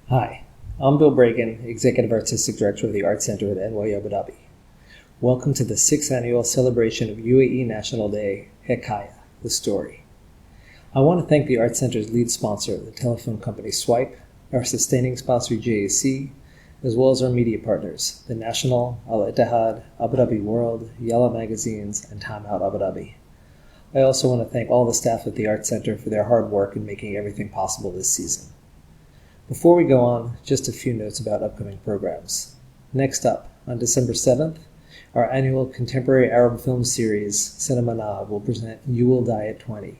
Hi, I'm Bill Bragan, Executive Artistic Director of the Art Center at NYU Abu Dhabi. Welcome to the 6th annual celebration of UAE National Day, Hekayah, the story. I want to thank the Art Center's lead sponsor, the telephone company Swipe, our sustaining sponsor JAC, as well as our media partners, the National, Al-Ittihad, Abu Dhabi World, Yalla Magazines, and Time Out Abu Dhabi. I also want to thank all the staff at the Art Center for their hard work in making everything possible this season. Before we go on, just a few notes about upcoming programs. Next up, on December 7th, our annual contemporary Arab film series, Cinema Na, will present You Will Die at 20.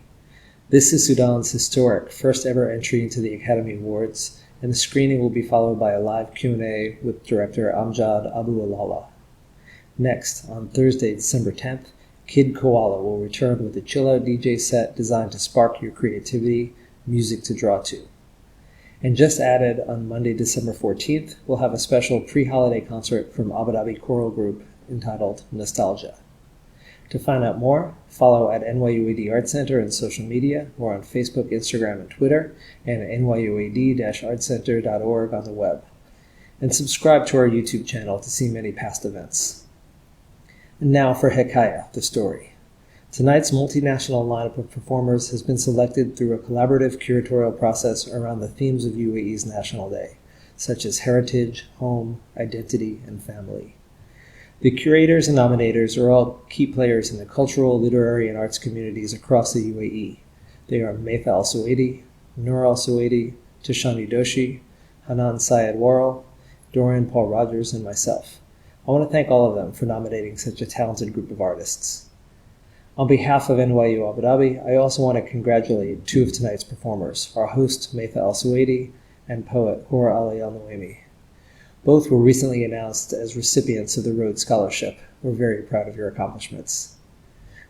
This is Sudan's historic first ever entry into the Academy Awards, and the screening will be followed by a live Q&A with director Amjad Abu Alala. Next, on Thursday, December 10th, Kid Koala will return with a chill-out DJ set designed to spark your creativity, music to draw to. And just added, on Monday, December 14th, we'll have a special pre-holiday concert from Abu Dhabi choral group entitled Nostalgia. To find out more, follow at NYUAD Art Center on social media or on Facebook, Instagram, and Twitter, and at nyuad-artcenter.org on the web. And subscribe to our YouTube channel to see many past events. And now for Hekayah, the story. Tonight's multinational lineup of performers has been selected through a collaborative curatorial process around the themes of UAE's National Day, such as heritage, home, identity, and family. The curators and nominators are all key players in the cultural, literary, and arts communities across the UAE. They are Maitha Alsuwaidi, Noor Alsuwaidi, Tishani Doshi, Hanan Syed Warrell, Dorian Paul Rogers, and myself. I want to thank all of them for nominating such a talented group of artists. On behalf of NYU Abu Dhabi, I also want to congratulate two of tonight's performers, our host Maitha Alsuwaidi and poet Hoor Ali Alnuaimi. Both were recently announced as recipients of the Rhodes Scholarship. We're very proud of your accomplishments.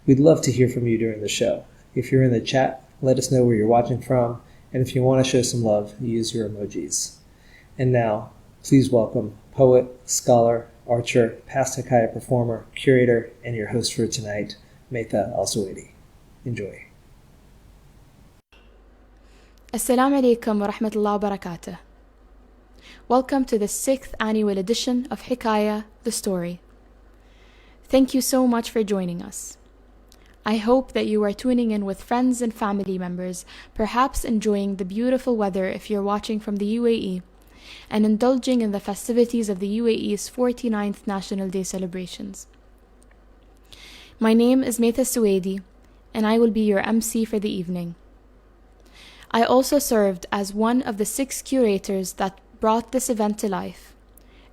We'd love to hear from you during the show. If you're in the chat, let us know where you're watching from, and if you want to show some love, use your emojis. And now, please welcome poet, scholar, archer, past Hekayah performer, curator, and your host for tonight, Maitha Alsuwaidi. Enjoy. Assalamu alaikum wa rahmatullahi wa barakatuh. Welcome to the 6th annual edition of Hekayah, the story. Thank you so much for joining us. I hope that you are tuning in with friends and family members, perhaps enjoying the beautiful weather if you're watching from the UAE, and indulging in the festivities of the UAE's 49th National Day celebrations. My name is Maitha Alsuwaidi, and I will be your MC for the evening. I also served as one of the 6 curators that brought this event to life,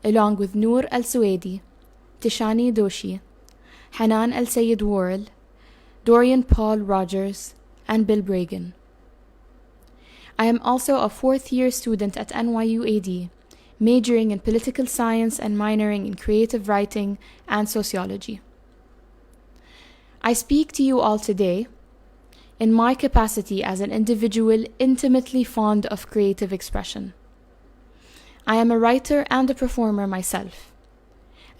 along with Noor Alsuwaidi, Tishani Doshi, Hanan Al-Sayed Warrell, Dorian Paul Rogers, and Bill Bragan. I am also a 4th-year student at NYUAD, majoring in political science and minoring in creative writing and sociology. I speak to you all today in my capacity as an individual intimately fond of creative expression. I am a writer and a performer myself,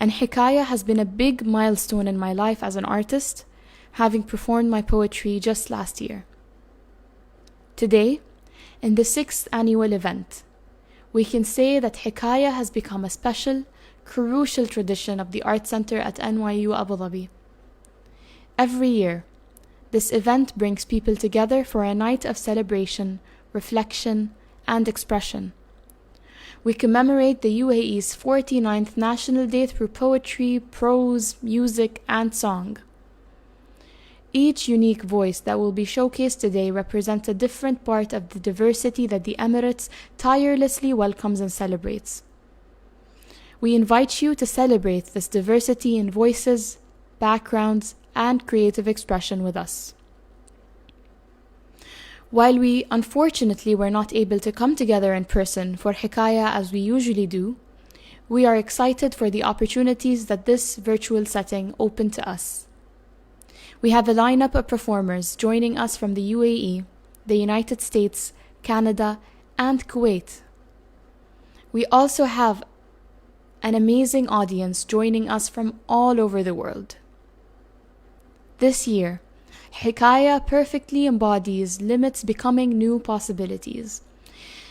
and Hekayah has been a big milestone in my life as an artist, having performed my poetry just last year. Today, in the 6th annual event, we can say that Hekayah has become a special, crucial tradition of the Art Center at NYU Abu Dhabi. Every year, this event brings people together for a night of celebration, reflection, and expression. We commemorate the UAE's 49th National Day through poetry, prose, music, and song. Each unique voice that will be showcased today represents a different part of the diversity that the Emirates tirelessly welcomes and celebrates. We invite you to celebrate this diversity in voices, backgrounds, and creative expression with us. While we unfortunately were not able to come together in person for Hekayah as we usually do, we are excited for the opportunities that this virtual setting opened to us. We have a lineup of performers joining us from the UAE, the United States, Canada, and Kuwait. We also have an amazing audience joining us from all over the world. This year, Hekayah perfectly embodies limits becoming new possibilities.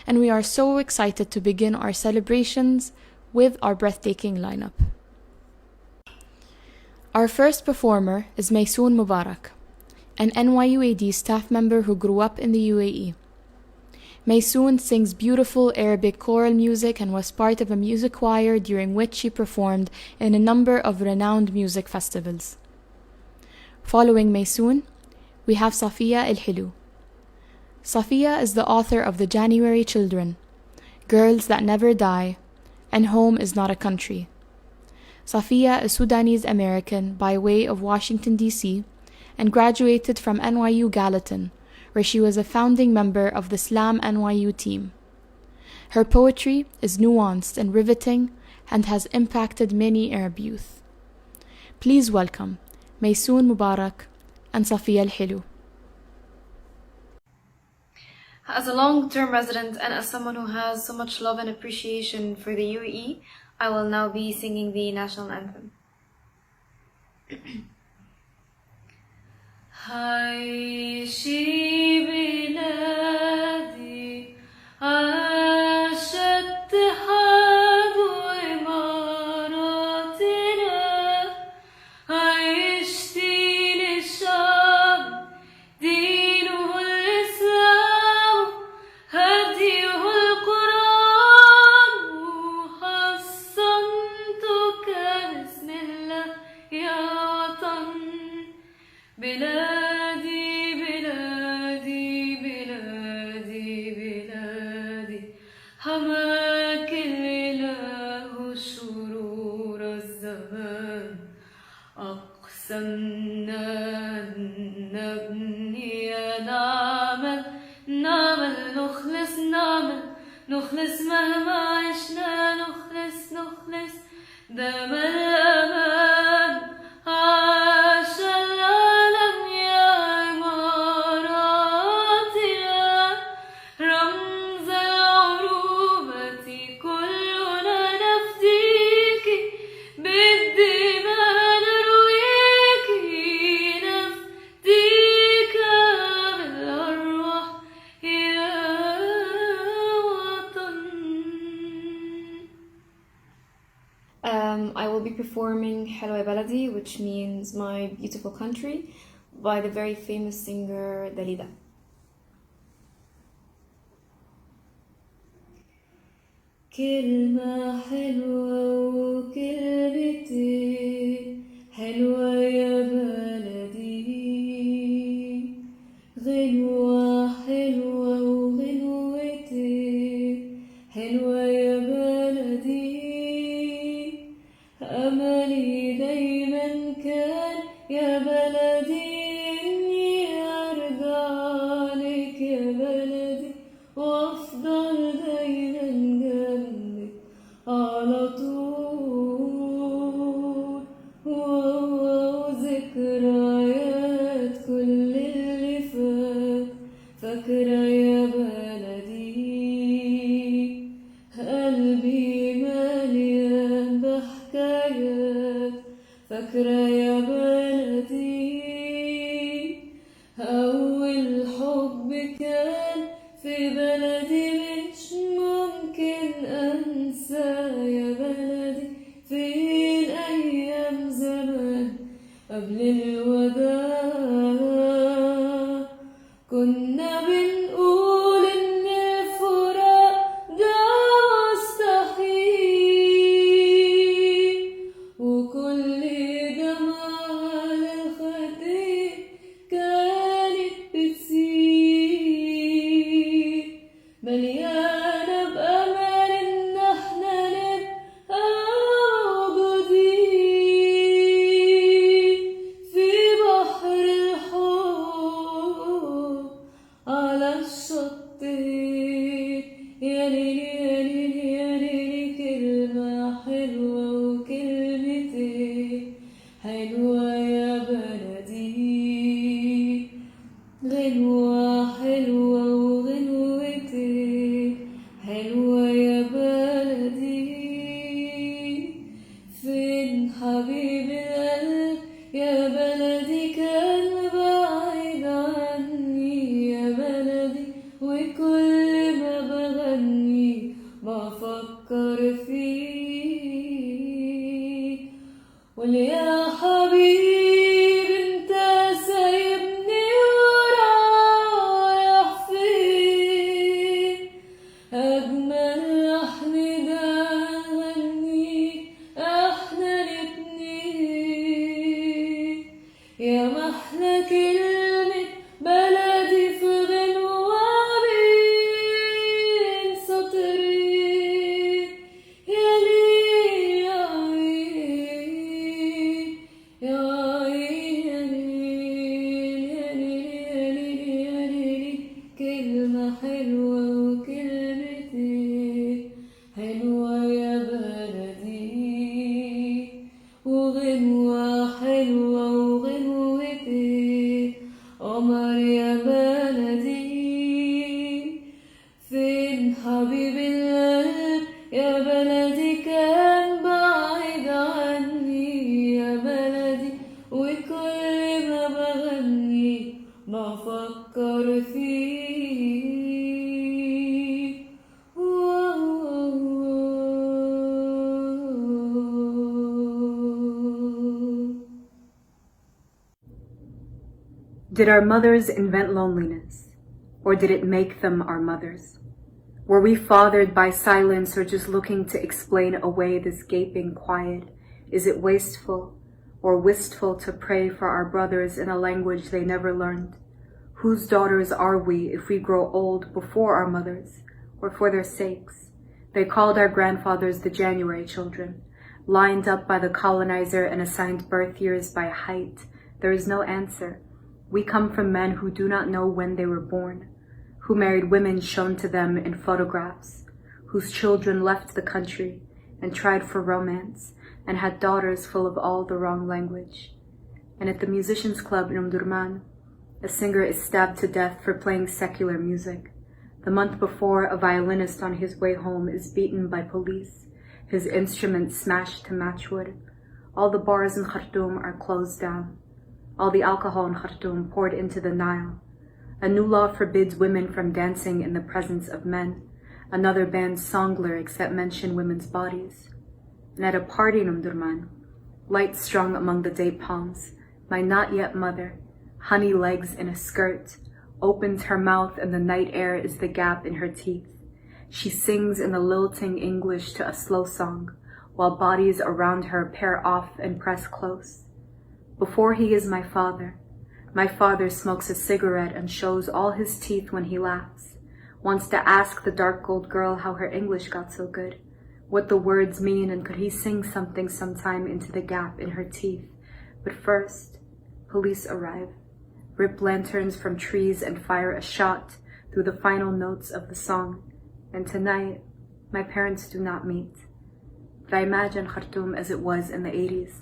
and we are so excited to begin our celebrations with our breathtaking lineup. Our first performer is Maisoon Mubarak, an NYUAD staff member who grew up in the UAE. Maisoon sings beautiful Arabic choral music and was part of a music choir during which she performed in a number of renowned music festivals. Following Maisoon, we have Safia Elhillo. Safia is the author of The January Children, Girls That Never Die, and Home Is Not a Country. Safia is Sudanese American by way of Washington, D.C., and graduated from NYU Gallatin, where she was a founding member of the Slam NYU team. Her poetry is nuanced and riveting and has impacted many Arab youth. Please welcome Maisoon Mubarak and Safia Elhillo. As a long-term resident and as someone who has so much love and appreciation for the UAE, I will now be singing the national anthem. عايشي بلادي عاش اتحاد إماراتنا عشتي للشعب دينه الإسلام هديه القرآن حصنتك بسم الله يا وطن بلادي بلادي بلادي بلادي حماك الإله شرور الزمان أقسمنا أن نبني نعمل نخلص مهما عشنا نخلص دام الأمان عاش العالم يا إماراتنا رمز العروبة كلنا نفديك بالدماء نرويك نفديك بالأرواح يا وطن. I will be performing Helwa Baladi, which means my beautiful country, by the very famous singer Dalida. كلمة حلوة وكلمتين حلوة يا بلدي غنوة حلوة وغنوتين حلوة يا بلدي أملي دايما كان يا بلدي إني أرجع لك يا بلدي وأفضل دايما جنبك على طول وذكريات كل اللي فات فاكرة يا بلدي قلبي مليان بحكايات أفكر فيه قول يا حبيب انت سايبني ورايح فين أجمل لحن ده غني احنا الاتنين يا محلى كلمة بلدي في غنوة بين سطرين يا ليل يا عين يا عين يا ليل يا ليل يا ليل يا ليل كلمة حلوة وكلمتين حلوة يا بلدي وغنوة حلوة وغنوتين قمر يا بلدي فين حبيب القلب يا بلدي كان بعيد عني يا بلدي وكل ما بغني بفكر فيك Did our mothers invent loneliness, or did it make them our mothers? Were we fathered by silence or just looking to explain away this gaping quiet? Is it wasteful or wistful to pray for our brothers in a language they never learned? Whose daughters are we if we grow old before our mothers, or for their sakes? They called our grandfathers the January children, lined up by the colonizer and assigned birth years by height. There is no answer. We come from men who do not know when they were born, who married women shown to them in photographs, whose children left the country and tried for romance and had daughters full of all the wrong language. And at the musicians' club in Omdurman, a singer is stabbed to death for playing secular music. The month before, a violinist on his way home is beaten by police, his instruments smashed to matchwood. All the bars in Khartoum are closed down. All the alcohol in Khartoum poured into the Nile. A new law forbids women from dancing in the presence of men. Another bans song lyrics that mention women's bodies. And at a party in Omdurman, lights strung among the date palms, my not yet mother, honey legs in a skirt, opens her mouth and the night air is the gap in her teeth. She sings in the lilting English to a slow song, while bodies around her pair off and press close. Before he is my father smokes a cigarette and shows all his teeth when he laughs, wants to ask the dark gold girl how her English got so good, what the words mean, and could he sing something sometime into the gap in her teeth. But first, police arrive, rip lanterns from trees and fire a shot through the final notes of the song. And tonight, my parents do not meet. But I imagine Khartoum as it was in the 80s.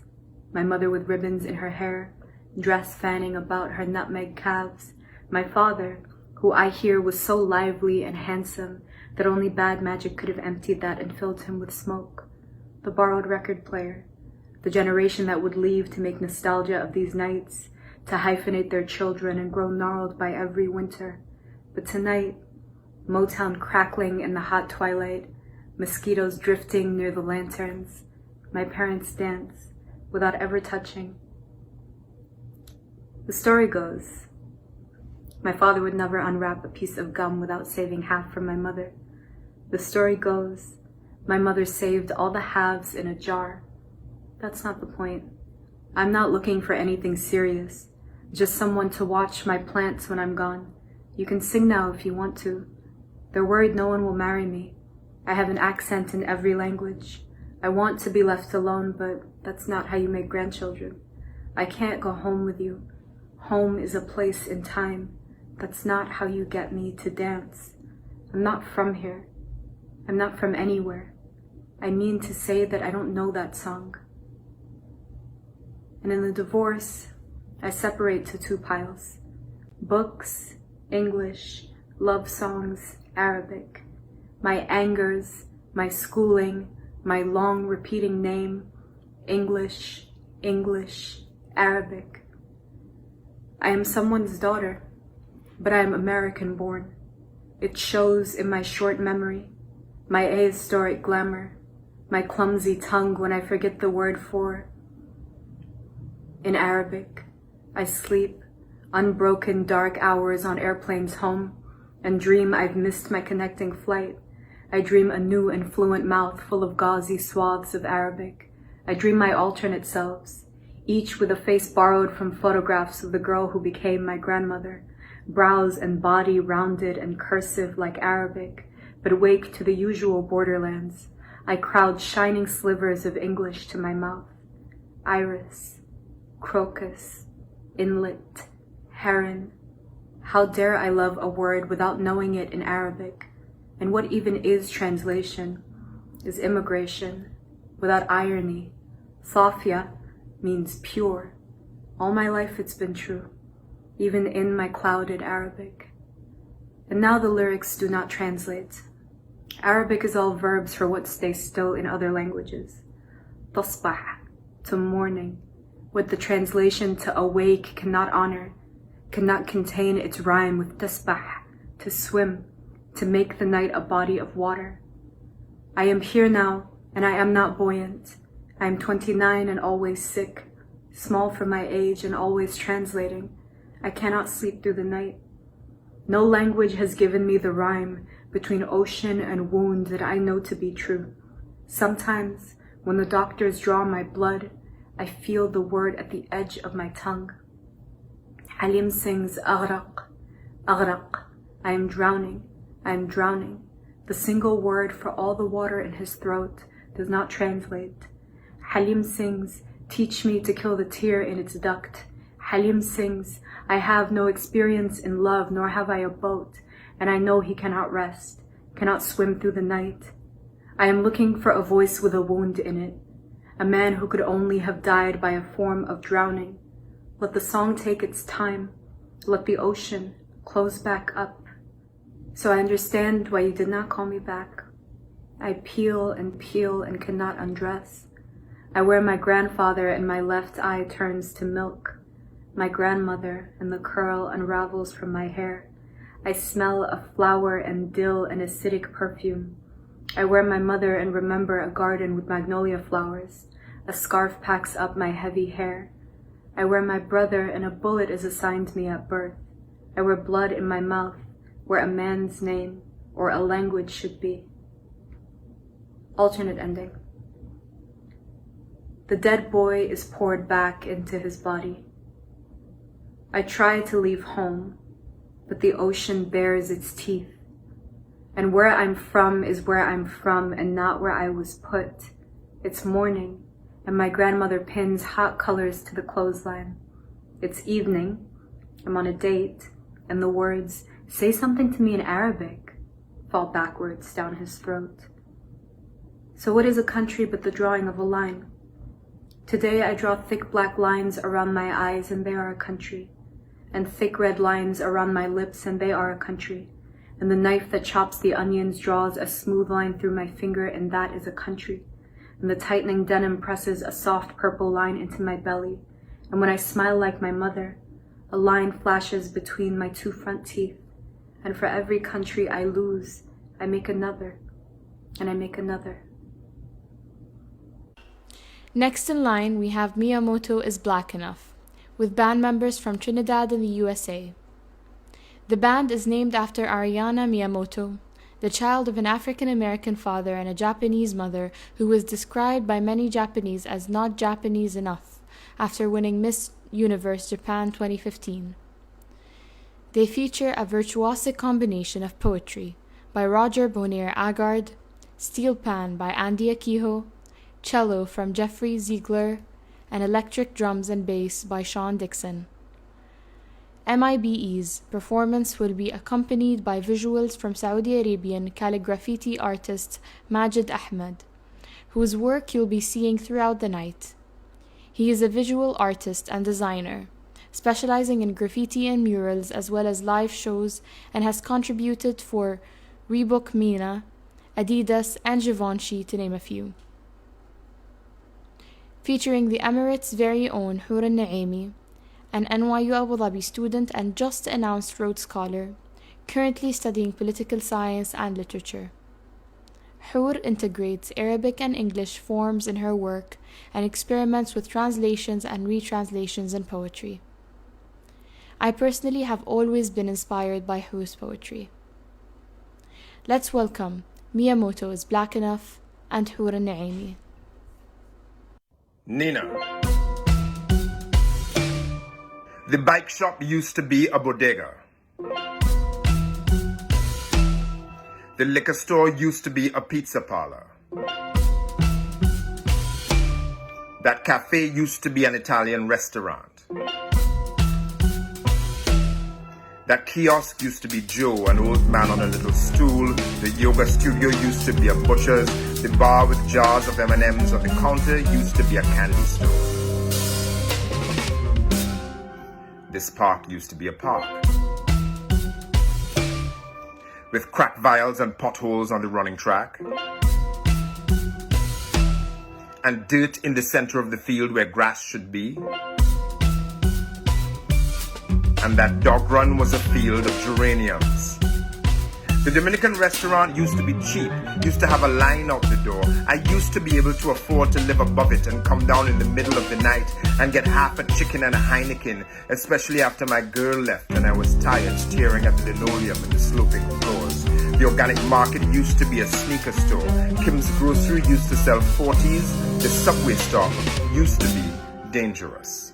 My mother with ribbons in her hair, dress fanning about her nutmeg calves. My father, who I hear was so lively and handsome that only bad magic could have emptied that and filled him with smoke. The borrowed record player, the generation that would leave to make nostalgia of these nights, to hyphenate their children and grow gnarled by every winter. But tonight, Motown crackling in the hot twilight, mosquitoes drifting near the lanterns, my parents dance without ever touching. The story goes, my father would never unwrap a piece of gum without saving half for my mother. The story goes, my mother saved all the halves in a jar. That's not the point. I'm not looking for anything serious, just someone to watch my plants when I'm gone. You can sing now if you want to. They're worried no one will marry me. I have an accent in every language. I want to be left alone, but that's not how you make grandchildren. I can't go home with you. Home is a place in time. That's not how you get me to dance. I'm not from here. I'm not from anywhere. I mean to say that I don't know that song. And in the divorce, I separate to two piles. Books, English, love songs, Arabic. My angers, my schooling, my long repeating name, English, English, Arabic. I am someone's daughter, but I am American born. It shows in my short memory. my ahistoric glamour, my clumsy tongue when I forget the word for. In Arabic, I sleep unbroken dark hours on airplanes home and dream I've missed my connecting flight. I dream a new and fluent mouth full of gauzy swaths of Arabic. I dream my alternate selves, each with a face borrowed from photographs of the girl who became my grandmother, brows and body rounded and cursive like Arabic, but awake to the usual borderlands. I crowd shining slivers of English to my mouth. Iris, crocus, inlet, heron. How dare I love a word without knowing it in Arabic? And what even is translation? Is immigration? Without irony, Safia means pure. All my life it's been true, even in my clouded Arabic. And now the lyrics do not translate. Arabic is all verbs for what stays still in other languages. Tasbah, to morning, what the translation to awake cannot honor, cannot contain its rhyme with tasbah, to swim, to make the night a body of water. I am here now, and I am not buoyant. I am 29 and always sick, small for my age and always translating. I cannot sleep through the night. No language has given me the rhyme between ocean and wound that I know to be true. Sometimes, when the doctors draw my blood, I feel the word at the edge of my tongue. Halim sings aghraq, aghraq. I am drowning, I am drowning. The single word for all the water in his throat does not translate. Halim sings, teach me to kill the tear in its duct. Halim sings, I have no experience in love, nor have I a boat, and I know he cannot rest, cannot swim through the night. I am looking for a voice with a wound in it, a man who could only have died by a form of drowning. Let the song take its time. Let the ocean close back up. So I understand why you did not call me back. I peel and cannot undress. I wear my grandfather and my left eye turns to milk. My grandmother and the curl unravels from my hair. I smell of flower and dill and acidic perfume. I wear my mother and remember a garden with magnolia flowers. A scarf packs up my heavy hair. I wear my brother and a bullet is assigned me at birth. I wear blood in my mouth where a man's name or a language should be. Alternate ending. The dead boy is poured back into his body. I try to leave home, but the ocean bares its teeth. And where I'm from is where I'm from and not where I was put. It's morning, and my grandmother pins hot colors to the clothesline. It's evening, I'm on a date, and the words, say something to me in Arabic, fall backwards down his throat. So what is a country but the drawing of a line? Today I draw thick black lines around my eyes and they are a country, and thick red lines around my lips and they are a country, and the knife that chops the onions draws a smooth line through my finger and that is a country, and the tightening denim presses a soft purple line into my belly, and when I smile like my mother, a line flashes between my two front teeth, and for every country I lose, I make another, and I make another. Next in line, we have Miyamoto is Black Enough, with band members from Trinidad and the USA. The band is named after Ariana Miyamoto, the child of an African-American father and a Japanese mother who was described by many Japanese as not Japanese enough after winning Miss Universe Japan 2015. They feature a virtuosic combination of poetry by Roger Bonnier Agard, steel pan by Andy Akiho, cello from Jeffrey Ziegler, and electric drums and bass by Sean Dixon. MIBE's performance will be accompanied by visuals from Saudi Arabian calligraffiti artist Maajed Ahmed, whose work you'll be seeing throughout the night. He is a visual artist and designer, specializing in graffiti and murals as well as live shows, and has contributed for Reebok Mina, Adidas, and Givenchy, to name a few. Featuring the Emirates' very own Hoor Ali Alnuaimi, an NYU Abu Dhabi student and just announced Rhodes Scholar, currently studying political science and literature. Hoor integrates Arabic and English forms in her work and experiments with translations and retranslations in poetry. I personally have always been inspired by Hoor's poetry. Let's welcome Miyamoto's Black Enough and Hoor Alnuaimi. Nina. The bike shop used to be a bodega. The liquor store used to be a pizza parlor. That cafe used to be an Italian restaurant. That kiosk used to be Joe, an old man on a little stool. The yoga studio used to be a butcher's. The bar with jars of M&Ms on the counter used to be a candy store. This park used to be a park, with crack vials and potholes on the running track, and dirt in the center of the field where grass should be. And that dog run was a field of geraniums. The Dominican restaurant used to be cheap, used to have a line out the door. I used to be able to afford to live above it and come down in the middle of the night and get half a chicken and a Heineken, especially after my girl left and I was tired staring at the linoleum and the sloping floors. The organic market used to be a sneaker store. Kim's Grocery used to sell 40s. The subway stop used to be dangerous.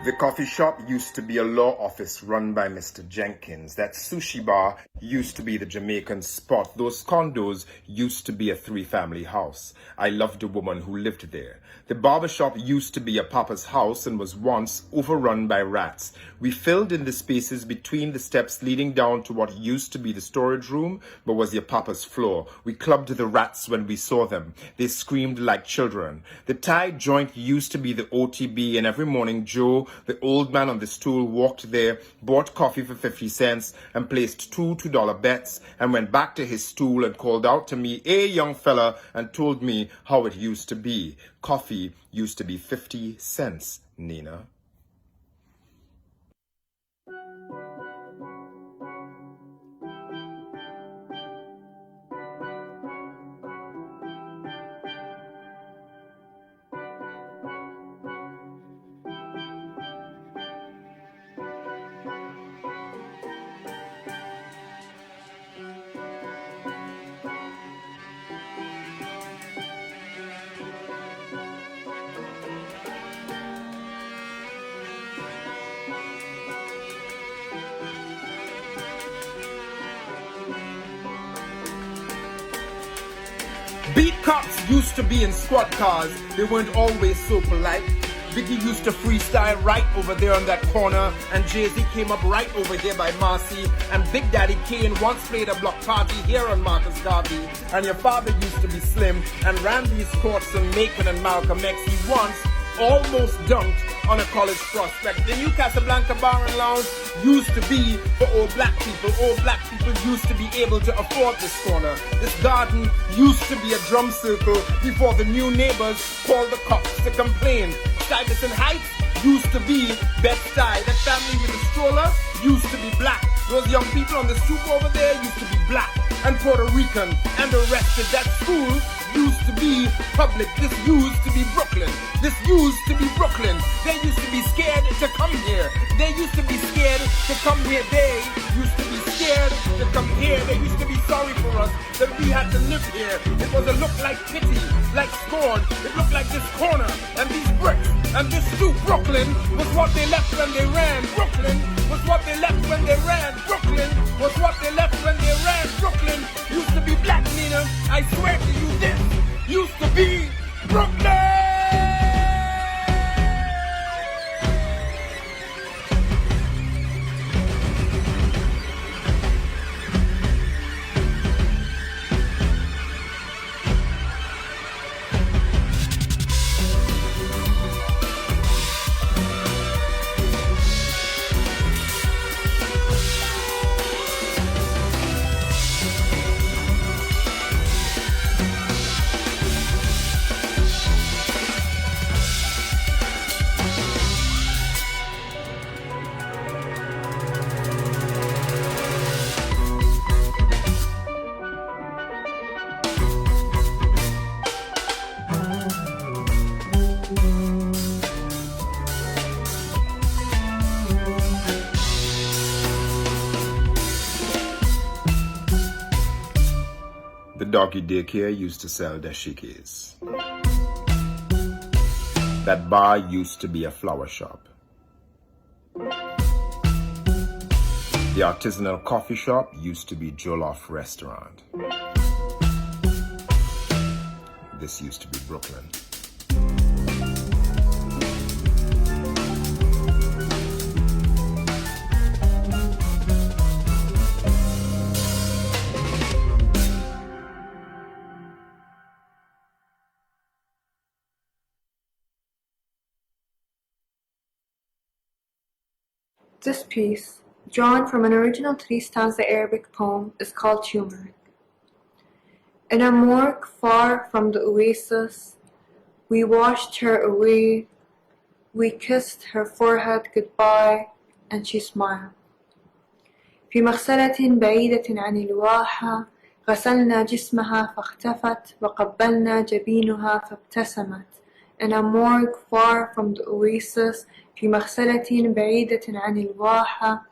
The coffee shop used to be a law office run by Mr. Jenkins. That sushi bar used to be the Jamaican spot. Those condos used to be a 3-family house. I loved a woman who lived there. The barber shop used to be a papa's house and was once overrun by rats. We filled in the spaces between the steps leading down to what used to be the storage room, but was your papa's floor. We clubbed the rats when we saw them. They screamed like children. The Thai joint used to be the OTB, and every morning Joe, the old man on the stool, walked there, bought coffee for 50 cents and placed two $2 bets and went back to his stool and called out to me, "Hey, young fella," and told me how it used to be. Coffee used to be 50 cents, Nina. Beat cops used to be in squad cars. They weren't always so polite. Biggie used to freestyle right over there on that corner, and Jay-Z came up right over here by Marcy, and Big Daddy Kane once played a block party here on Marcus Garvey, and your father used to be slim and ran these courts in Macon and Malcolm X. He once almost dunked on a college prospect. The New Casablanca Bar and Lounge used to be for old black people. Old black people used to be able to afford this corner. This garden used to be a drum circle before the new neighbors called the cops to complain. Stuyvesant Heights used to be Bed-Stuy. That family with the stroller used to be black. Those young people on the stoop over there used to be black and Puerto Rican and the rest of that school used to be public. This used to be Brooklyn. This used to be Brooklyn. They used to be scared to come here. They used to be scared to come here. They used to be scared to come here. They used to be sorry for us that we had to live here. It was a look like pity, like scorn. It looked like this corner and these bricks and this stoop. Brooklyn was what they left when they ran. Brooklyn was what they left when they ran. Brooklyn was what they left when they ran. Brooklyn used to be black, Nina. I swear to you, this used to be Brooklyn. The doggy daycare used to sell dashikis. That bar used to be a flower shop. The artisanal coffee shop used to be Jollof restaurant. This used to be Brooklyn. This piece, drawn from an original 3-stanza Arabic poem, is called Turmeric. In a morgue far from the oasis, we washed her away, we kissed her forehead goodbye, and she smiled. في مغسلة بعيدة عن الواحة غسلنا جسمها فاختفت وقبلنا جبينها فابتسمت. In a morgue far from the oasis, في مغسلة بعيدة عن الواحة,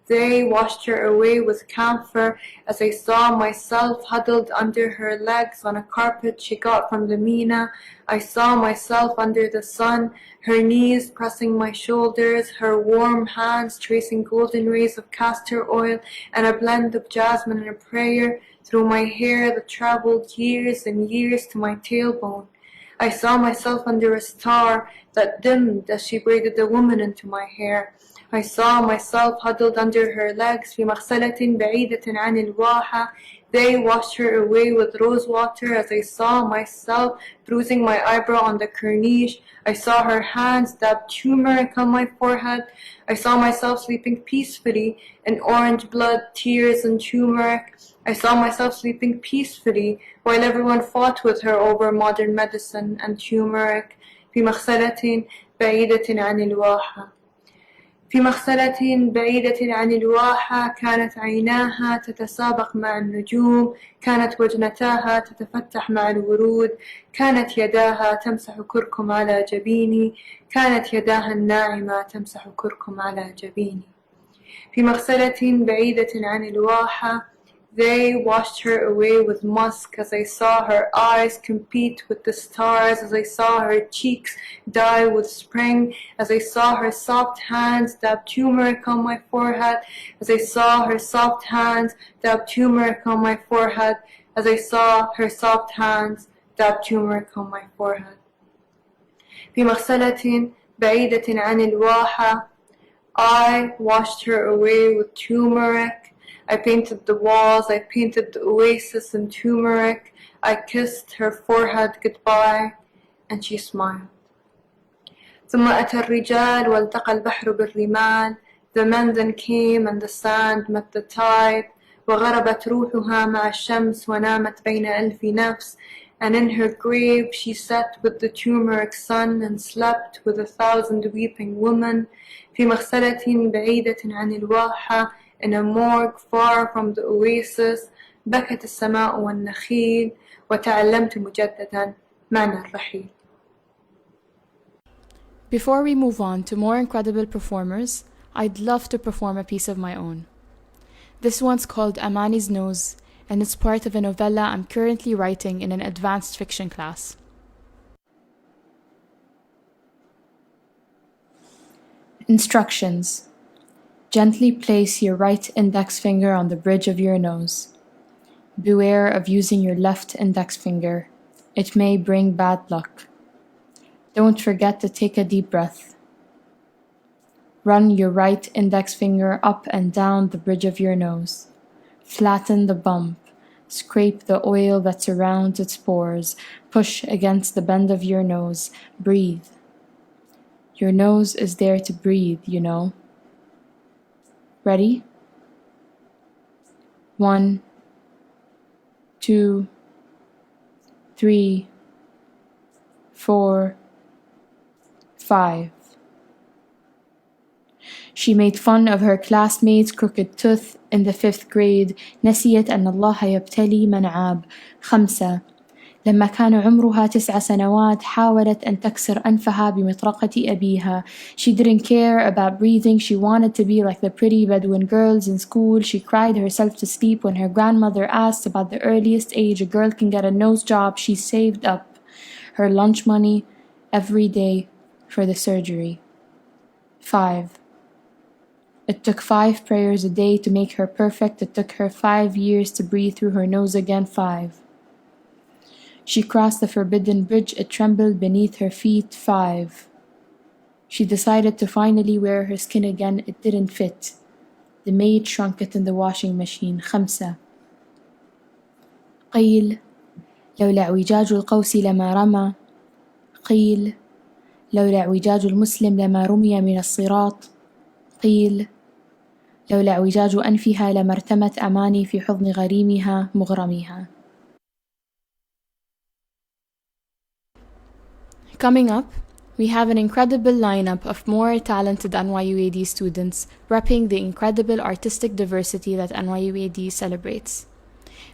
they washed her away with camphor as I saw myself huddled under her legs on a carpet she got from the Mina. I saw myself under the sun, her knees pressing my shoulders, her warm hands tracing golden rays of castor oil and a blend of jasmine and a prayer through my hair that traveled years and years to my tailbone. I saw myself under a star that dimmed as she braided the woman into my hair. I saw myself huddled under her legs في مغسلة بعيدة عن الواحة. They washed her away with rose water as I saw myself bruising my eyebrow on the corniche. I saw her hands dab turmeric on my forehead. I saw myself sleeping peacefully in orange blood, tears and turmeric. I saw myself sleeping peacefully while everyone fought with her over modern medicine and turmeric. في مغسلة بعيدة عن الواحة. في مغسلة بعيدة عن الواحة كانت عيناها تتسابق مع النجوم، كانت وجنتاها تتفتح مع الورود، كانت يداها تمسح كركم على جبيني، كانت يداها الناعمة تمسح كركم على جبيني. في مغسلة بعيدة عن الواحة, they washed her away with musk as I saw her eyes compete with the stars, as I saw her cheeks dye with spring, as I saw her soft hands dab turmeric on my forehead, as I saw her soft hands dab turmeric on my forehead, as I saw her soft hands dab turmeric on my forehead. في مغسلة بعيدة عن الواحة, I washed her away with turmeric. I painted the walls, I painted the oasis in turmeric. I kissed her forehead goodbye, and she smiled. ثم أتى الرجال والتقى البحر بالرمال. The men then came and the sand met the tide. وغربت روحها مع الشمس ونامت بين ألف نفس. and in her grave she sat with the turmeric sun and slept with 1,000 weeping women في مغسلة بعيدة عن الواحة, in a morgue far from the oasis. بكت السماء والنخيل وتعلمت مجددا معنى الرحيل. Before we move on to more incredible performers, I'd love to perform a piece of my own. This one's called Amani's Nose, and it's part of a novella I'm currently writing in an advanced fiction class. Instructions. Gently place your right index finger on the bridge of your nose. Beware of using your left index finger. It may bring bad luck. Don't forget to take a deep breath. Run your right index finger up and down the bridge of your nose. Flatten the bump. Scrape the oil that surrounds its pores. Push against the bend of your nose. Breathe. Your nose is there to breathe, you know. Ready? 1, 2, 3, 4, 5. She made fun of her classmates' crooked tooth in the 5th grade. نسيت أن الله يبتلي من عاب. 5. لما كان عمرها 9 سنوات حاولت أن تكسر أنفها بمطرقة أبيها. She didn't care about breathing. She wanted to be like the pretty Bedouin girls in school. She cried herself to sleep when her grandmother asked about the earliest age a girl can get a nose job. She saved up her lunch money every day for the surgery. 5. It took 5 prayers a day to make her perfect. It took her 5 years to breathe through her nose again. 5. She crossed the forbidden bridge. It trembled beneath her feet. 5. She decided to finally wear her skin again. It didn't fit. The maid shrunk it in the washing machine. 5. قيل لولا اعوجاج القوس لما رمى. قيل لولا اعوجاج المسلم لما رمي من الصراط. قيل لولا اعوجاج أنفها لما ارتمت أماني في حضن غريمها مغرميها. Coming up, we have an incredible lineup of more talented NYUAD students repping the incredible artistic diversity that NYUAD celebrates.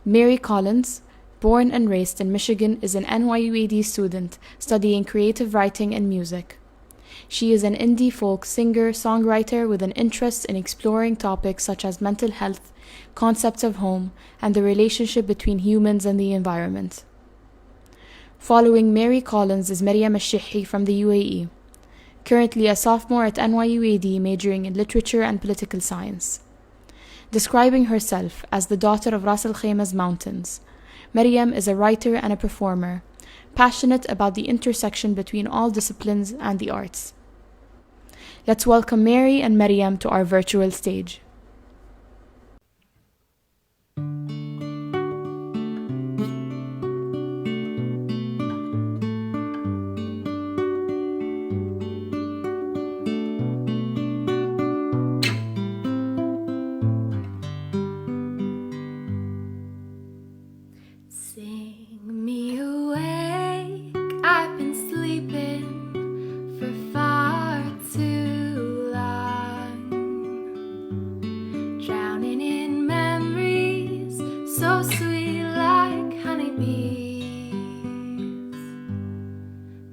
Mary Collins, born and raised in Michigan, is an NYUAD student studying creative writing and music. She is an indie folk singer-songwriter with an interest in exploring topics such as mental health, concepts of home, and the relationship between humans and the environment. Following Mary Collins is Maryam Alshehhi from the UAE, currently a sophomore at NYUAD majoring in literature and political science. Describing herself as the daughter of Ras Al Mountains, Maryam is a writer and a performer, passionate about the intersection between all disciplines and the arts. Let's welcome Mary and Maryam to our virtual stage.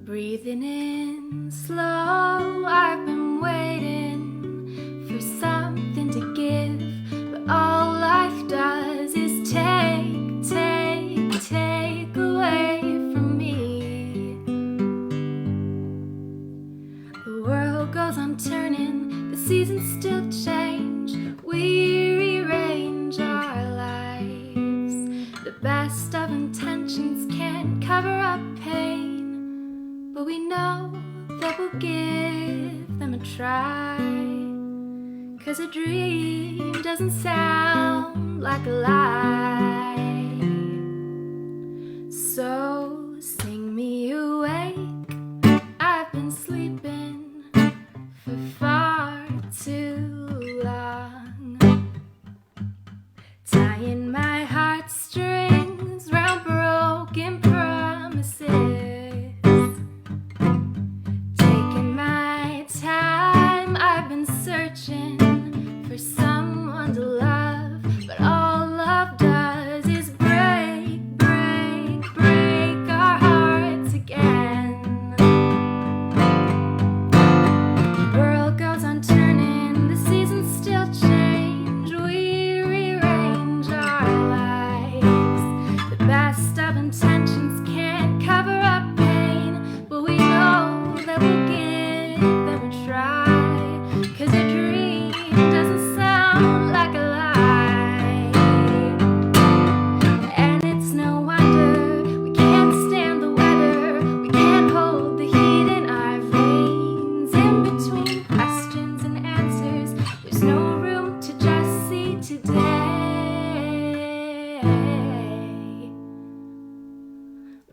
Breathing in slow, I've been waiting for something to give, but all life does is take away from me. The world goes on turning, the seasons still change, we rearrange our lives. The best of intentions can't cover up pain, but we know that we'll give them a try. 'Cause a dream doesn't sound like a lie. So sing me awake, I've been sleeping for far too long, tying my heartstrings round broken pride.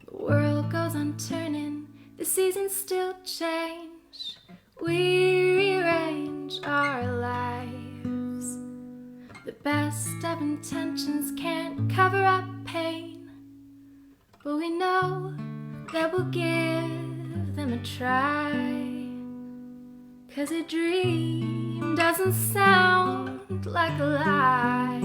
The world goes on turning, the seasons still change. We rearrange our lives. The best of intentions can't cover up pain, but we know that we'll give them a try. 'Cause a dream doesn't sound like a lie.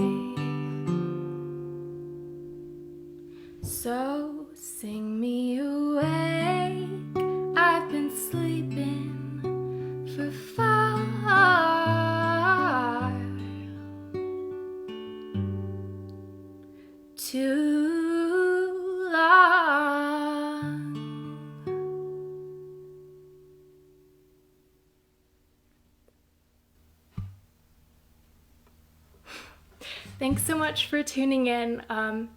So sing me awake, I've been sleeping for far too long. Thanks so much for tuning in. It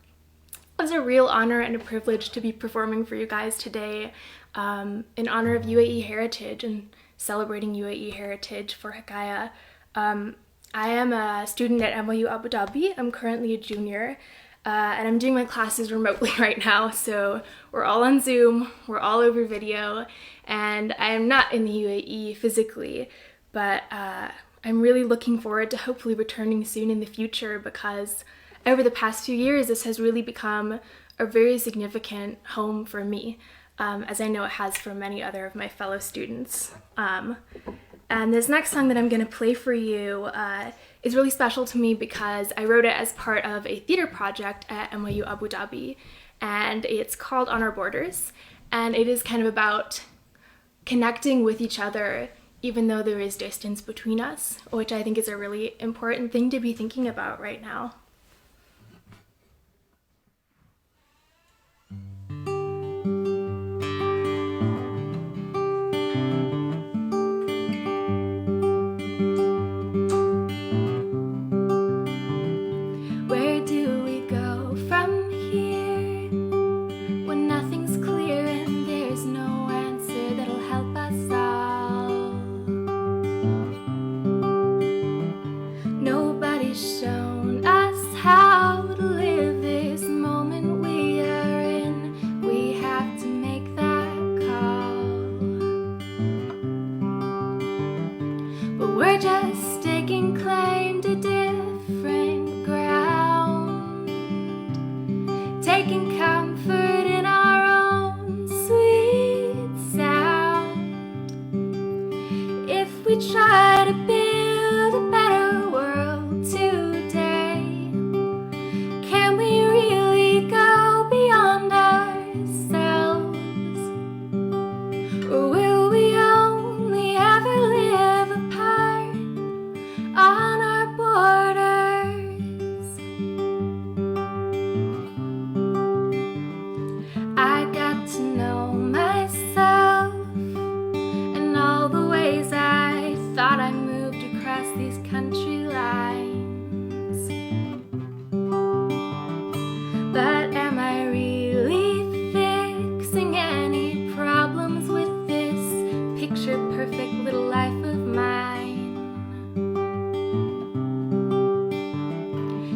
was a real honor and a privilege to be performing for you guys today in honor of UAE heritage and celebrating UAE heritage for Hekayah. I am a student at NYU Abu Dhabi. I'm currently a junior and I'm doing my classes remotely right now. So we're all on Zoom, we're all over video, and I am not in the UAE physically, but I'm really looking forward to hopefully returning soon in the future, because over the past few years, this has really become a very significant home for me, as I know it has for many other of my fellow students. And this next song that I'm going to play for you is really special to me because I wrote it as part of a theater project at NYU Abu Dhabi, and it's called On Our Borders, and it is kind of about connecting with each other even though there is distance between us, which I think is a really important thing to be thinking about right now. Where do we go from here when nothing's clear and there's no answer that'll help us all? Nobody's shown us how to live this moment we are in. We have to make that call. But we're just taking claim to different ground, taking comfort in our own sweet sound. If we try to build a better world today, can we really go beyond ourselves? Or will we only ever live apart on our borders? I got to know myself and all the ways I thought I moved across these country lines. But am I really fixing any problems with this picture-perfect little life of mine?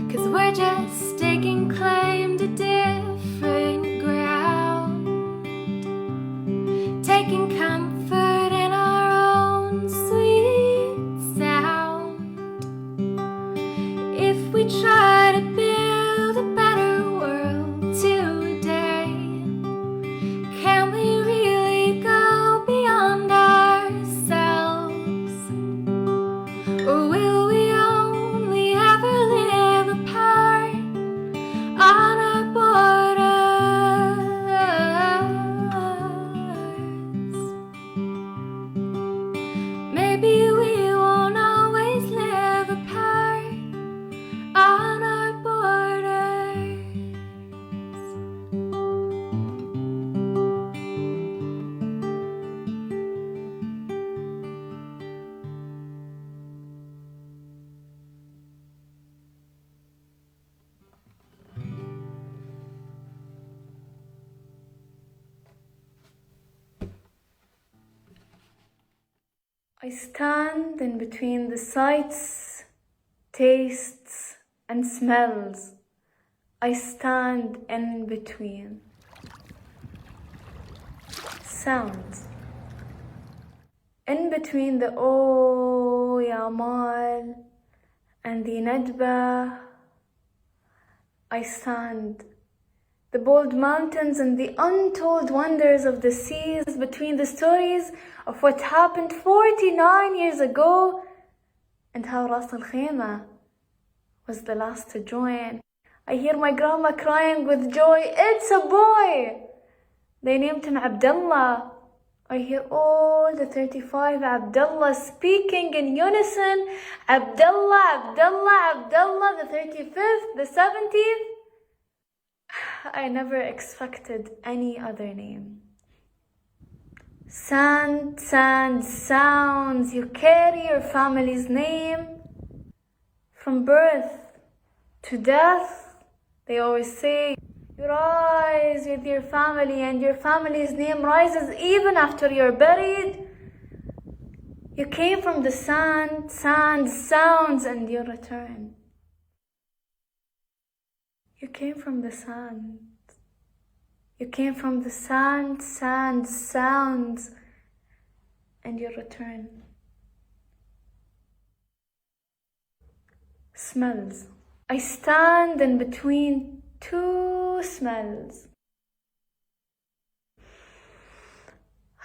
'Cause we're just taking claim to different ground, taking comfort in our own sweet sound. If we try to build a better world today, can we really go beyond ourselves? Or will we only ever live apart on our borders? Maybe we won't always live apart on our borders. I stand in between the sights, tastes, and smells. I stand in between. Sounds. In between the oh ya mal and the nadba, I stand. The bold mountains and the untold wonders of the seas, between the stories of what happened 49 years ago and how Ras Al was the last to join. I hear my grandma crying with joy, it's a boy! They named him Abdullah. I hear all the 35 Abdullah speaking in unison, Abdullah, Abdullah, Abdullah, the 35th, the 70th. I never expected any other name. Sand, sand, sounds. You carry your family's name from birth to death. They always say, you rise with your family and your family's name rises even after you're buried. You came from the sand, sand, sounds, and you return. You came from the sand. You came from the sand, sand, sounds, and you return. Smells. I stand in between two smells.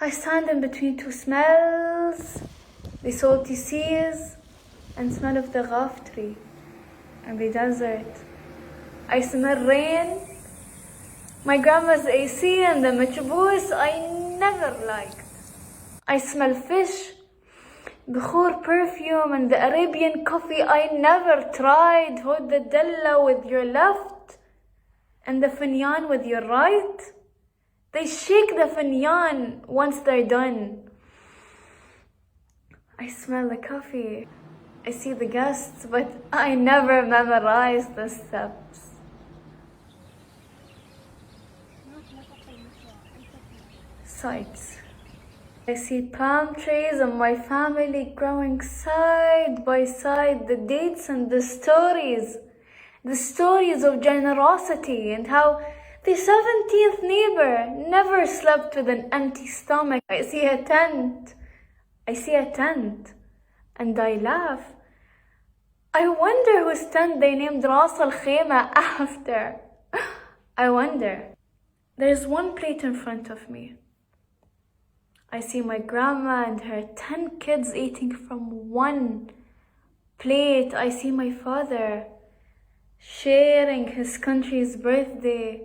I stand in between two smells, the salty seas and smell of the ghaf tree and the desert. I smell rain, my grandma's AC and the machboos I never liked. I smell fish, Bukhoor perfume and the Arabian coffee I never tried. Hold the dalla with your left and the finyan with your right. They shake the finyan once they're done. I smell the coffee. I see the guests, but I never memorize the steps. Sights. I see palm trees and my family growing side by side, the dates and the stories of generosity and how the 17th neighbor never slept with an empty stomach. I see a tent and I laugh. I wonder whose tent they named Ras Al after. I wonder. There's one plate in front of me. I see my grandma and her 10 kids eating from one plate. I see my father sharing his country's birthday,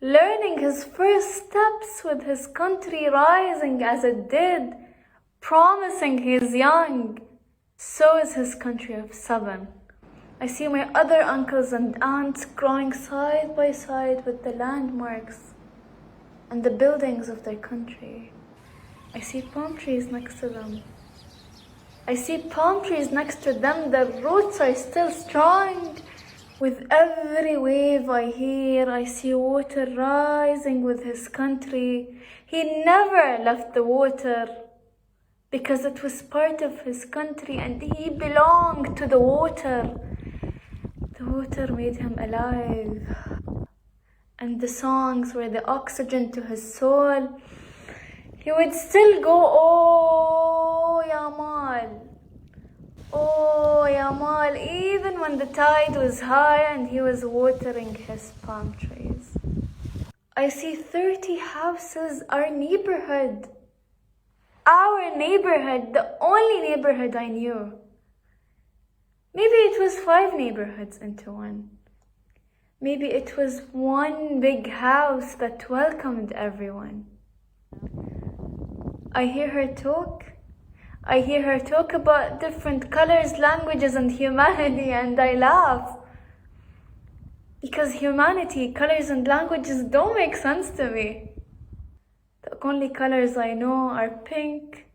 learning his first steps with his country rising as it did, promising he's young. So is his country of 7. I see my other uncles and aunts growing side by side with the landmarks and the buildings of their country. I see palm trees next to them. I see palm trees next to them, the roots are still strong. With every wave I hear, I see water rising with his country. He never left the water because it was part of his country and he belonged to the water. The water made him alive. And the songs were the oxygen to his soul. He would still go, oh Yamal, oh Yamal, even when the tide was high and he was watering his palm trees. I see 30 houses, our neighborhood, the only neighborhood I knew. Maybe it was 5 neighborhoods into one. Maybe it was one big house that welcomed everyone. I hear her talk. I hear her talk about different colors, languages, and humanity, and I laugh. Because humanity, colors, and languages don't make sense to me. The only colors I know are pink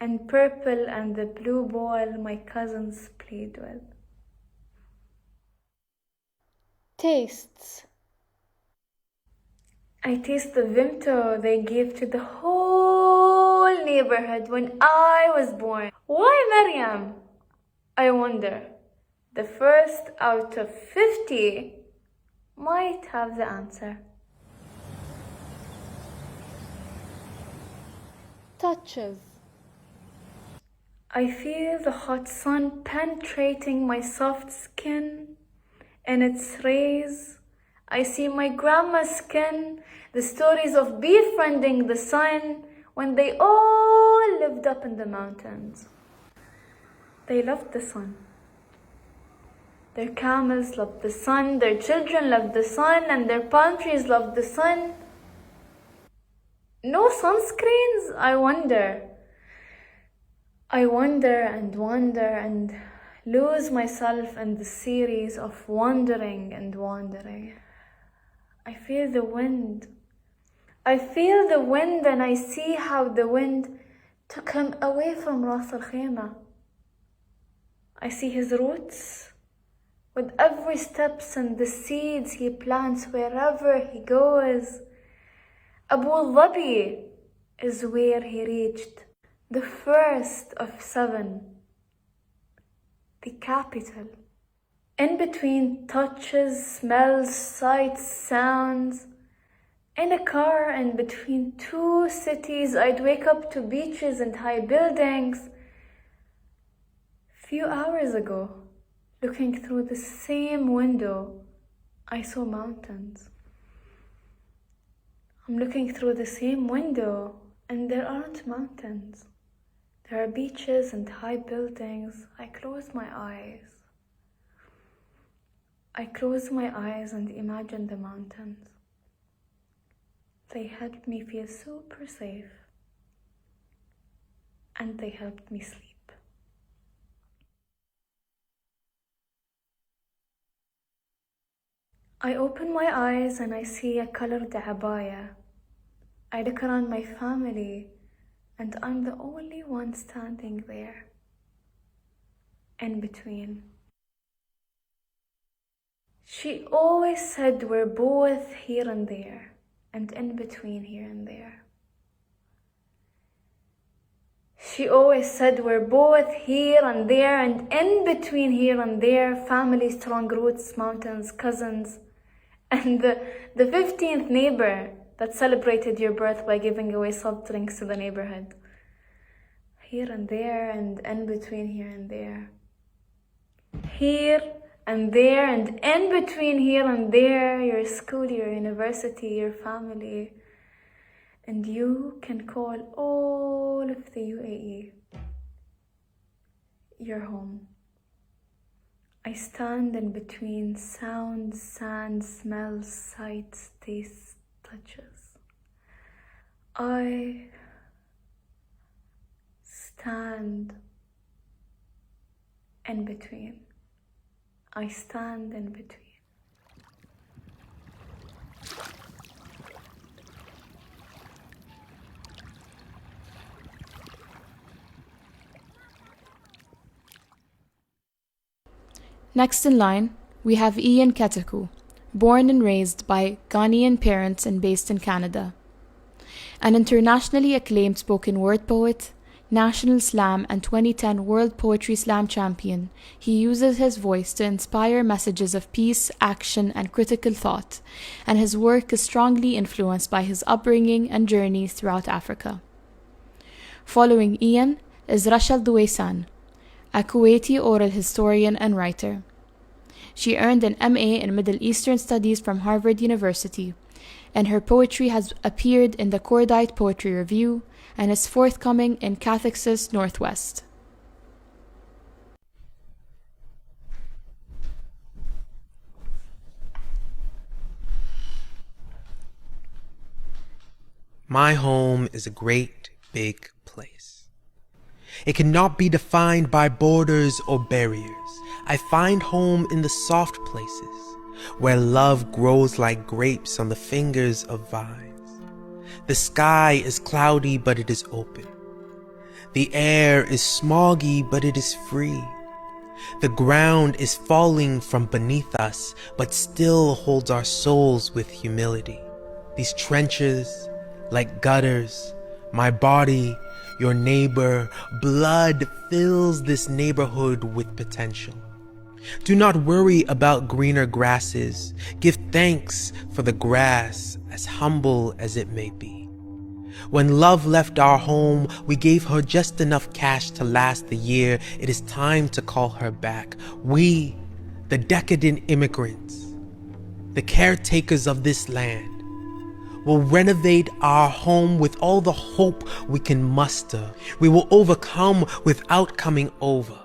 and purple and the blue ball my cousins played with. Tastes. I taste the Vimto they gave to the whole neighborhood when I was born. Why Maryam? I wonder. the first out of 50 might have the answer. Touches. I feel the hot sun penetrating my soft skin in its rays. I see my grandma's skin, the stories of befriending the sun when they all lived up in the mountains. They loved the sun. Their camels loved the sun, their children loved the sun, and their palm trees loved the sun. No sunscreens? I wonder and lose myself in the series of wandering and wandering. I feel the wind. And I see how the wind took him away from Ras Al-Khayma. I see his roots with every steps and the seeds he plants wherever he goes. Abu Dhabi is where he reached, the first of 7, the capital. In between touches, smells, sights, sounds, in a car and between 2 cities, I'd wake up to beaches and high buildings. Few hours ago, looking through the same window, I saw mountains. I'm looking through the same window and there aren't mountains. There are beaches and high buildings. I close my eyes and imagine the mountains. They helped me feel super safe and they helped me sleep. I open my eyes and I see a colored abaya. I look around my family and I'm the only one standing there, in between. She always said we're both here and there, and in between here and there. She always said we're both here and there, and in between here and there, family, strong roots, mountains, cousins, and the 15th neighbor that celebrated your birth by giving away soft drinks to the neighborhood. Here and there, and in between here and there. Here and there, and in between here and there, your school, your university, your family. And you can call all of the UAE your home. I stand in between sounds, sand, smells, sights, tastes, touches. I stand in between. I stand in between. Next in line, we have Ian Keteku, born and raised by Ghanaian parents and based in Canada. An internationally acclaimed spoken word poet, National Slam and 2010 World Poetry Slam champion, he uses his voice to inspire messages of peace, action, and critical thought, and his work is strongly influenced by his upbringing and journeys throughout Africa. Following Ian is Rasha Alduwaisan, a Kuwaiti oral historian and writer. She earned an MA in Middle Eastern Studies from Harvard University, and her poetry has appeared in the Cordite Poetry Review and is forthcoming in Cathexis Northwest. My home is a great big place. It cannot be defined by borders or barriers. I find home in the soft places, where love grows like grapes on the fingers of vines. The sky is cloudy, but it is open. The air is smoggy, but it is free. The ground is falling from beneath us, but still holds our souls with humility. These trenches, like gutters, my body, your neighbor, blood fills this neighborhood with potential. Do not worry about greener grasses. Give thanks for the grass, as humble as it may be. When love left our home, we gave her just enough cash to last the year. It is time to call her back. We, the decadent immigrants, the caretakers of this land, will renovate our home with all the hope we can muster. We will overcome without coming over.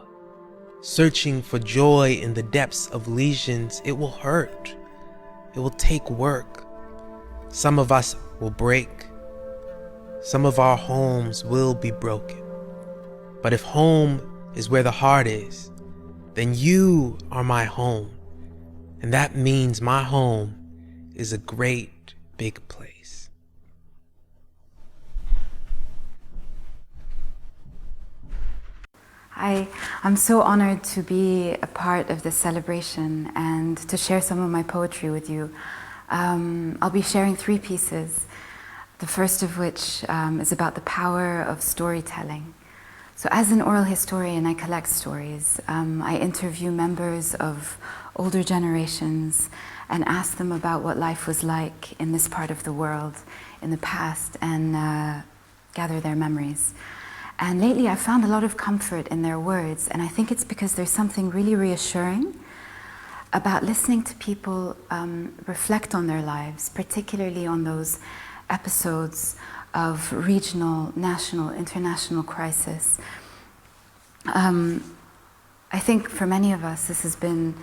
Searching for joy in the depths of lesions, it will hurt. It will take work. Some of us will break. Some of our homes will be broken. But if home is where the heart is, then you are my home. And that means my home is a great big place. I'm so honored to be a part of this celebration and to share some of my poetry with you. I'll be sharing 3 pieces, the first of which is about the power of storytelling. So as an oral historian, I collect stories. I interview members of older generations and ask them about what life was like in this part of the world in the past and gather their memories. And lately I found a lot of comfort in their words, and I think it's because there's something really reassuring about listening to people reflect on their lives, particularly on those episodes of regional, national, international crisis. I think for many of us this has been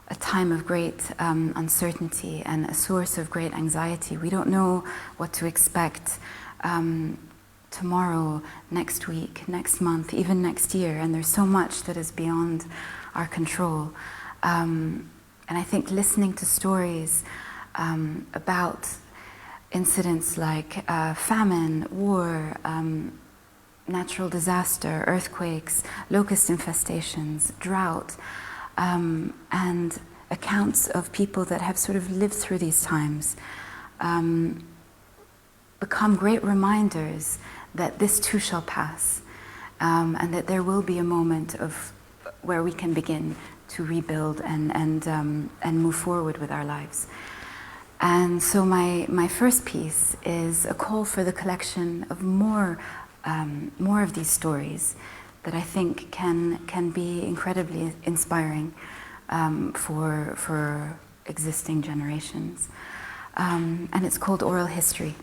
a time of great uncertainty and a source of great anxiety. We don't know what to expect tomorrow, next week, next month, even next year, and there's so much that is beyond our control. And I think listening to stories about incidents like famine, war, natural disaster, earthquakes, locust infestations, drought, and accounts of people that have sort of lived through these times become great reminders that this too shall pass, and that there will be a moment of where we can begin to rebuild and move forward with our lives. And so my first piece is a call for the collection of more of these stories that I think can be incredibly inspiring for existing generations. And it's called Oral History.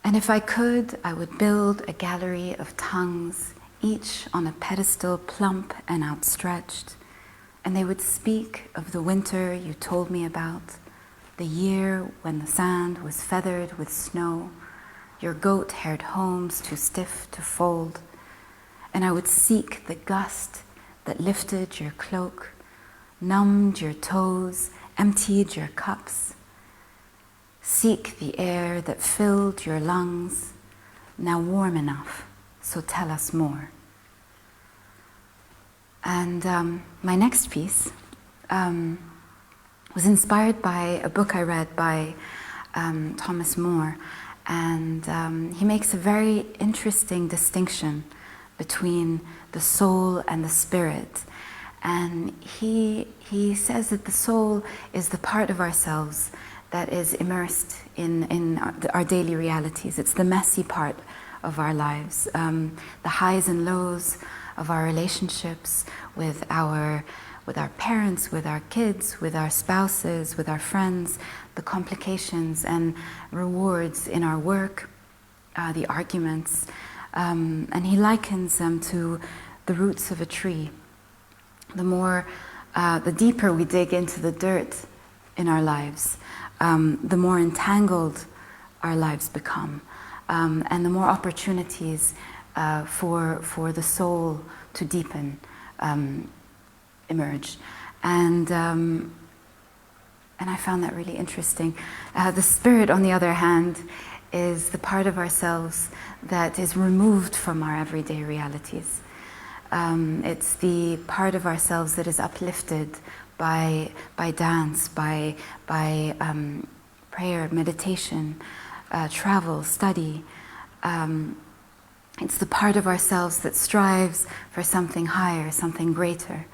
And if I could, I would build a gallery of tongues, each on a pedestal plump and outstretched, and they would speak of the winter you told me about, the year when the sand was feathered with snow, your goat-haired homes too stiff to fold, and I would seek the gust that lifted your cloak, numbed your toes, emptied your cups. Seek the air that filled your lungs, now warm enough, so tell us more. And my next piece was inspired by a book I read by Thomas More, and he makes a very interesting distinction between the soul and the spirit. And he says that the soul is the part of ourselves that is immersed in our daily realities. It's the messy part of our lives, the highs and lows of our relationships with our parents, with our kids, with our spouses, with our friends, the complications and rewards in our work, the arguments. And he likens them to the roots of a tree. The deeper we dig into the dirt in our lives, the more entangled our lives become, and the more opportunities for the soul to deepen emerge. And I found that really interesting. The spirit, on the other hand, is the part of ourselves that is removed from our everyday realities. It's the part of ourselves that is uplifted by dance, by prayer, meditation, travel, study. It's the part of ourselves that strives for something higher, something greater.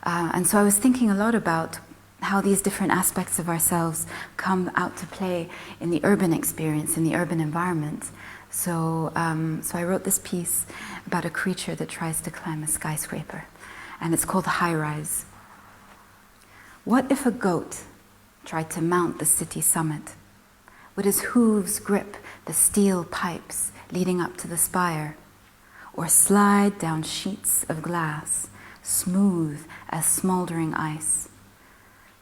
And so I was thinking a lot about how these different aspects of ourselves come out to play in the urban experience, in the urban environment. So I wrote this piece about a creature that tries to climb a skyscraper, and it's called High Rise. What if a goat tried to mount the city summit? Would his hooves grip the steel pipes leading up to the spire, or slide down sheets of glass, smooth as smoldering ice?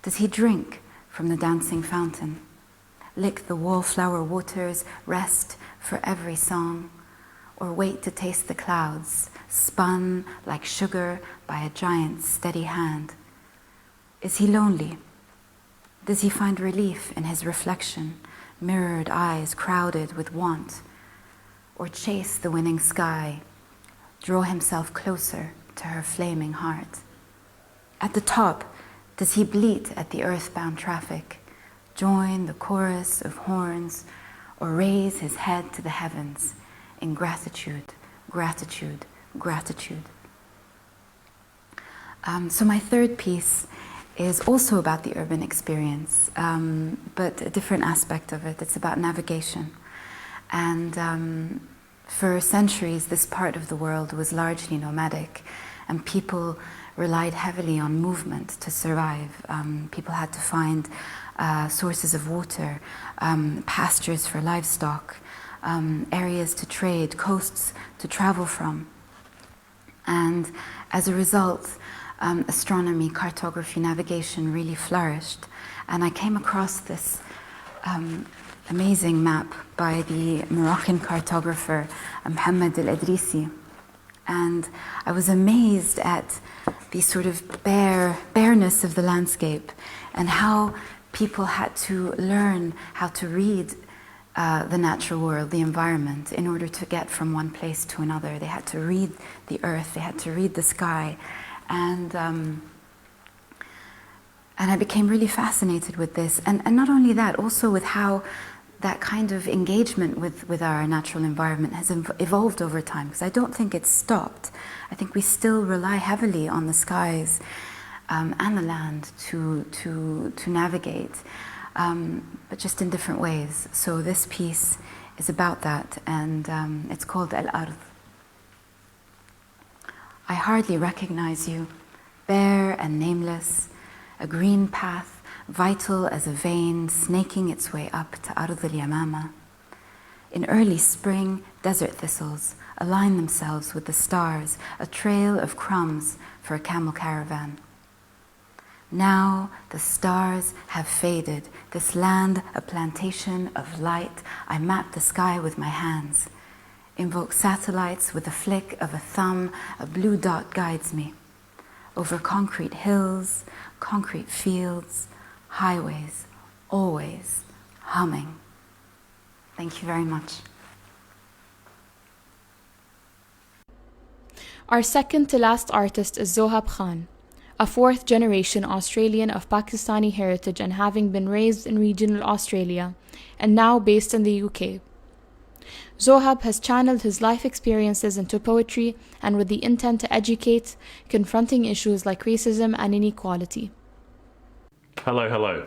Does he drink from the dancing fountain, lick the wallflower waters, rest for every song, or wait to taste the clouds, spun like sugar by a giant's steady hand? Is he lonely? Does he find relief in his reflection, mirrored eyes crowded with want, or chase the winning sky, draw himself closer to her flaming heart? At the top, does he bleat at the earthbound traffic, join the chorus of horns, or raise his head to the heavens in gratitude, gratitude, gratitude? So my third piece is also about the urban experience, but a different aspect of it. It's about navigation. And for centuries, this part of the world was largely nomadic, and people relied heavily on movement to survive. People had to find sources of water, pastures for livestock, areas to trade, coasts to travel from. And as a result, astronomy, cartography, navigation really flourished. And I came across this amazing map by the Moroccan cartographer Mohammed al-Idrisi. And I was amazed at the sort of bareness of the landscape and how people had to learn how to read the natural world, the environment, in order to get from one place to another. They had to read the earth, they had to read the sky. And I became really fascinated with this. And not only that, also with how that kind of engagement with our natural environment has evolved over time, because I don't think it's stopped. I think we still rely heavily on the skies and the land to navigate, but just in different ways. So this piece is about that, and it's called Al-Ard. I hardly recognize you, bare and nameless, a green path, vital as a vein snaking its way up to Ard al-Yamama. In early spring, desert thistles align themselves with the stars, a trail of crumbs for a camel caravan. Now the stars have faded, this land a plantation of light. I map the sky with my hands, invoke satellites with a flick of a thumb. A blue dot guides me over concrete hills, concrete fields, highways, always humming. Thank you very much. Our second to last artist is Zohab Khan, a fourth generation Australian of Pakistani heritage and having been raised in regional Australia and now based in the UK. Zohab has channeled his life experiences into poetry and with the intent to educate, confronting issues like racism and inequality. Hello.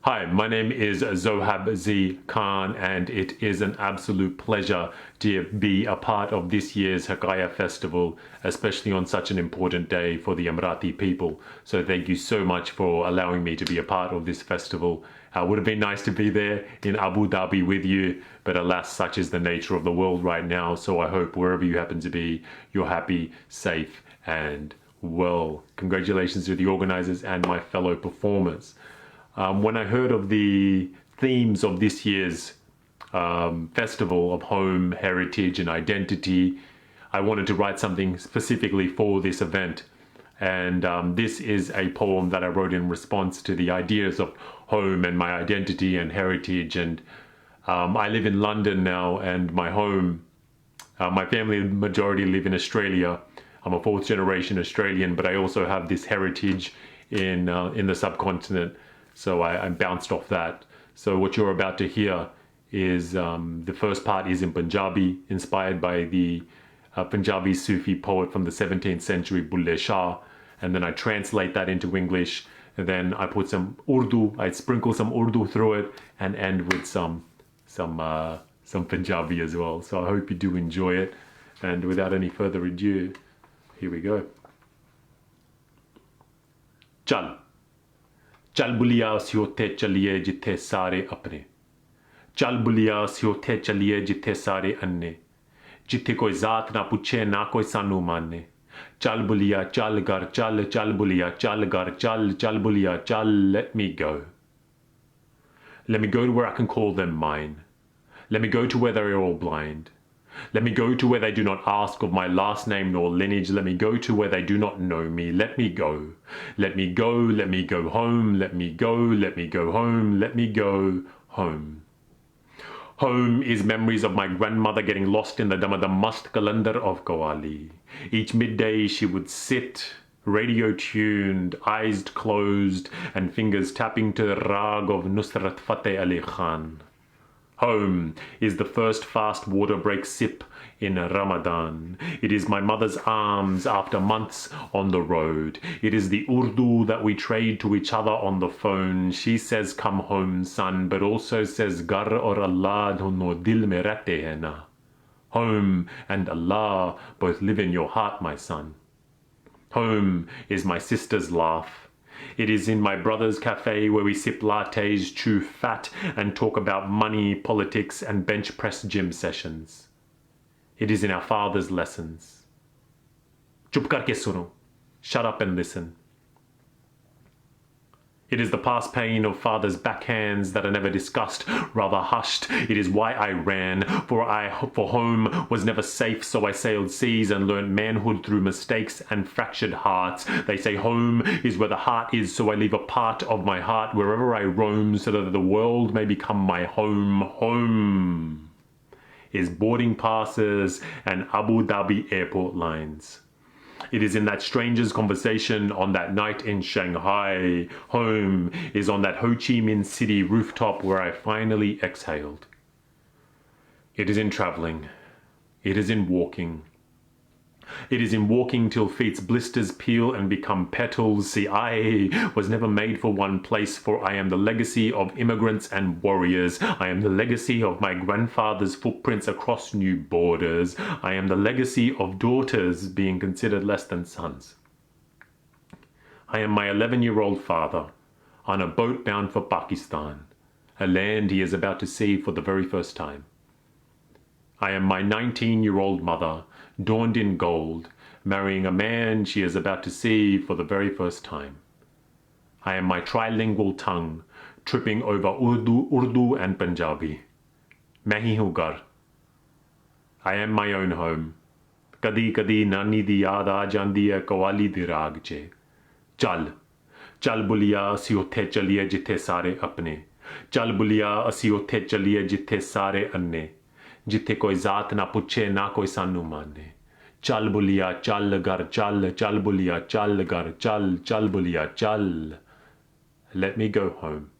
Hi, my name is Zohab Z Khan, and it is an absolute pleasure to be a part of this year's Hekayah festival, especially on such an important day for the Emirati people. So thank you so much for allowing me to be a part of this festival. It would have been nice to be there in Abu Dhabi with you, but alas, such is the nature of the world right now. So I hope wherever you happen to be, you're happy, safe, and well. Congratulations to the organizers and my fellow performers. When I heard of the themes of this year's festival of home, heritage, and identity, I wanted to write something specifically for this event. And this is a poem that I wrote in response to the ideas of home and my identity and heritage. And I live in London now, and my home, my family majority live in Australia. I'm a fourth generation Australian, but I also have this heritage in the subcontinent. So I bounced off that. So what you're about to hear is the first part is in Punjabi, inspired by the Punjabi Sufi poet from the 17th century, Bulle Shah, and then I translate that into English, and then I put some Urdu, I sprinkle some Urdu through it, and end with some Punjabi as well. So I hope you do enjoy it, and without any further ado, here we go. Chal buliya siyote chaliye jithe sare apne. Chal buliya siyote chaliye jithe sare anne. Jithe koi zaat na puche na koi sanu manne. Chal buliya chal gar chal buliya chal gar chal buliya chal, let me go. Let me go to where I can call them mine. Let me go to where they are all blind. Let me go to where they do not ask of my last name nor lineage. Let me go to where they do not know me. Let me go. Let me go, let me go home. Let me go, let me go home. Let me go home. Home is memories of my grandmother getting lost in the Damadam Mast Kalandar of Qawwali. Each midday she would sit, radio tuned, eyes closed, and fingers tapping to the rag of Nusrat Fateh Ali Khan. Home is the first fast water break sip in Ramadan. It is my mother's arms after months on the road. It is the Urdu that we trade to each other on the phone. She says, come home, son, but also says, Gar or Allah no dil mein rehte hai na. Home and Allah both live in your heart, my son. Home is my sister's laugh. It is in my brother's cafe where we sip lattes, chew fat, and talk about money, politics, and bench press gym sessions. It is in our father's lessons. Chup karke suno. Shut up and listen. It is the past pain of father's backhands that are never discussed, rather hushed. It is why I ran, for home was never safe, so I sailed seas and learned manhood through mistakes and fractured hearts. They say home is where the heart is, so I leave a part of my heart wherever I roam, so that the world may become my home. Home is boarding passes and Abu Dhabi airport lines. It is in that stranger's conversation on that night in Shanghai. Home is on that Ho Chi Minh City rooftop where I finally exhaled. It is in traveling. It is in walking. It is in walking till feet's blisters peel and become petals. See, I was never made for one place, for I am the legacy of immigrants and warriors. I am the legacy of my grandfather's footprints across new borders. I am the legacy of daughters being considered less than sons. I am my 11-year-old father on a boat bound for Pakistan, a land he is about to see for the very first time. I am my 19-year-old mother, adorned in gold, marrying a man she is about to see for the very first time. I am my trilingual tongue, tripping over Urdu and Punjabi. Main hi hu ghar. I am my own home. Kadi kadi nani di yaad aa jandi hai Qawwali di raag che. Chal buliya asi uthe chaliye jithe sare apne. Chal buliya asi uthe chaliye jithe sare anne. Jithe koi zaat na puche na koi sanu manne. Chal buliya chal gar chal buliya chal gar chal buliya chal. Let me go home.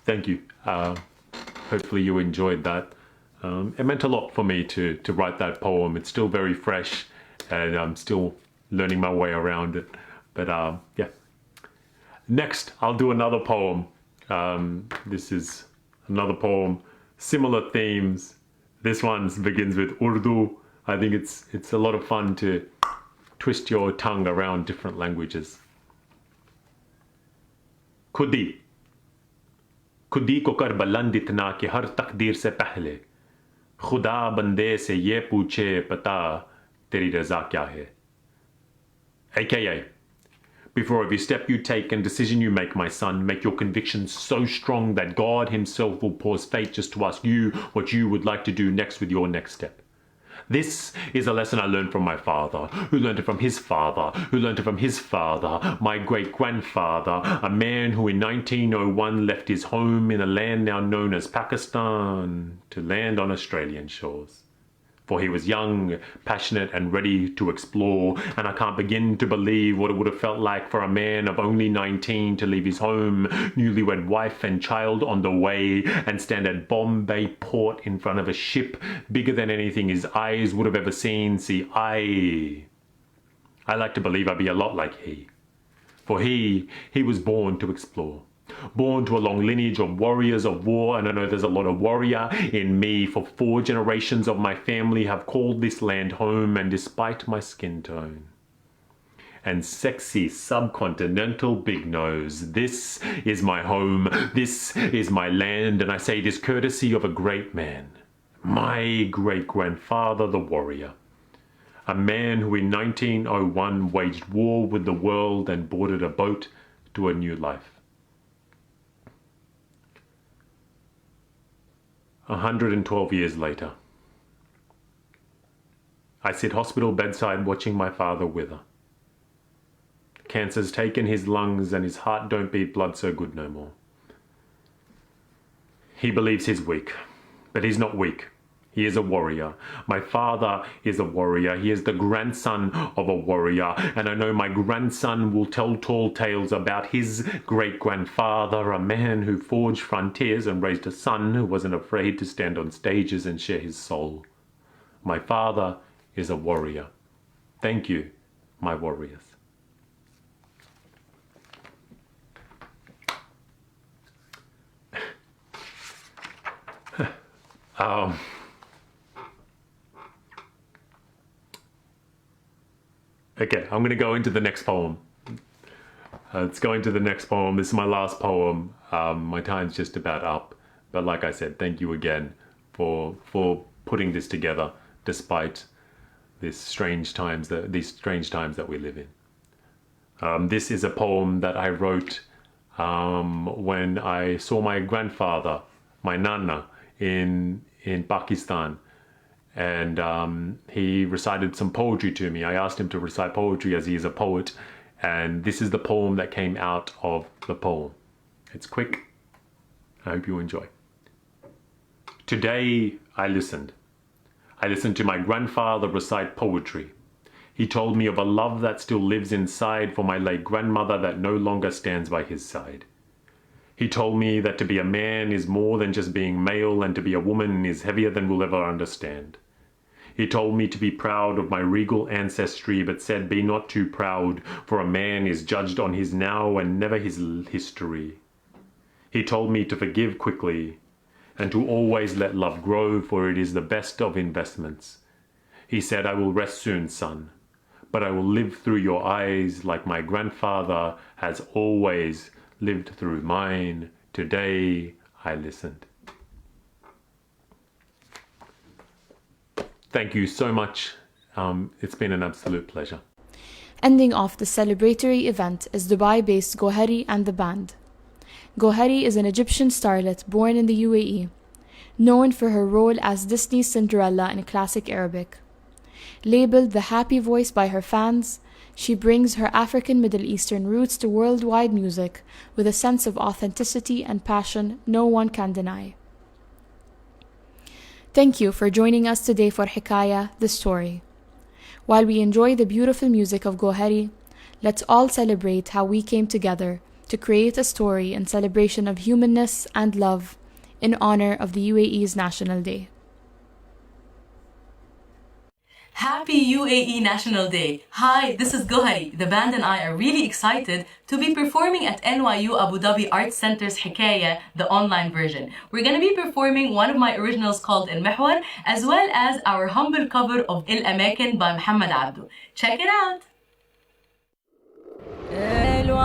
Thank you. Hopefully you enjoyed that. It meant a lot for me to write that poem. It's still very fresh and I'm still learning my way around it. But yeah. Next, I'll do another poem. This is another poem, similar themes. This one begins with Urdu. I think it's a lot of fun to twist your tongue around different languages. खुदी को कर बुलंद इतना कि हर तकदीर से पहले खुदा बंदे से ये पूछे पता तेरी रज़ा क्या है. Hekayah. Before every step you take and decision you make, my son, make your convictions so strong that God himself will pause fate just to ask you what you would like to do next with your next step. This is a lesson I learned from my father, who learned it from his father, who learned it from his father, my great-grandfather, a man who in 1901 left his home in a land now known as Pakistan to land on Australian shores. For he was young, passionate, and ready to explore, and I can't begin to believe what it would have felt like for a man of only 19 to leave his home, newlywed wife and child on the way, and stand at Bombay port in front of a ship bigger than anything his eyes would have ever seen. See, I like to believe I'd be a lot like he. For he was born to explore. Born to a long lineage of warriors of war, and I know there's a lot of warrior in me, for 4 generations of my family have called this land home, and despite my skin tone and sexy subcontinental big nose, this is my home, this is my land, and I say this courtesy of a great man, my great-grandfather the warrior, a man who in 1901 waged war with the world and boarded a boat to a new life. 112 years later, I sit hospital bedside watching my father wither. Cancer's taken his lungs and his heart don't beat blood so good no more. He believes he's weak, but he's not weak. He is a warrior. My father is a warrior. He is the grandson of a warrior. And I know my grandson will tell tall tales about his great-grandfather, a man who forged frontiers and raised a son who wasn't afraid to stand on stages and share his soul. My father is a warrior. Thank you, my warriors. Okay, I'm going to go into the next poem. Let's go into the next poem. This is my last poem. My time's just about up. But like I said, thank you again for putting this together, despite these strange times that we live in. This is a poem that I wrote when I saw my grandfather, my Nana, in Pakistan. And he recited some poetry to me. I asked him to recite poetry as he is a poet, and this is the poem that came out of the poem. It's quick. I hope you enjoy. Today I listened. I listened to my grandfather recite poetry. He told me of a love that still lives inside for my late grandmother that no longer stands by his side. He told me that to be a man is more than just being male, and to be a woman is heavier than we'll ever understand. He told me to be proud of my regal ancestry, but said be not too proud, for a man is judged on his now and never his history. He told me to forgive quickly, and to always let love grow, for it is the best of investments. He said, I will rest soon, son, but I will live through your eyes like my grandfather has always lived through mine. Today I listened. Thank you so much. It's been an absolute pleasure. Ending off the celebratory event is Dubai-based Gohary and The Band. Gohary is an Egyptian starlet born in the UAE, known for her role as Disney's Cinderella in classic Arabic. Labeled the happy voice by her fans, she brings her African Middle Eastern roots to worldwide music with a sense of authenticity and passion no one can deny. Thank you for joining us today for Hekayah, the story. While we enjoy the beautiful music of Gohary, let's all celebrate how we came together to create a story in celebration of humanness and love in honor of the UAE's National Day. Happy UAE National Day! Hi, this is Gohary. The band and I are really excited to be performing at NYU Abu Dhabi Art Center's Hekayah, the online version. We're going to be performing one of my originals called El Mihwar, as well as our humble cover of El Amakin by Muhammad Abdu. Check it out! قالوا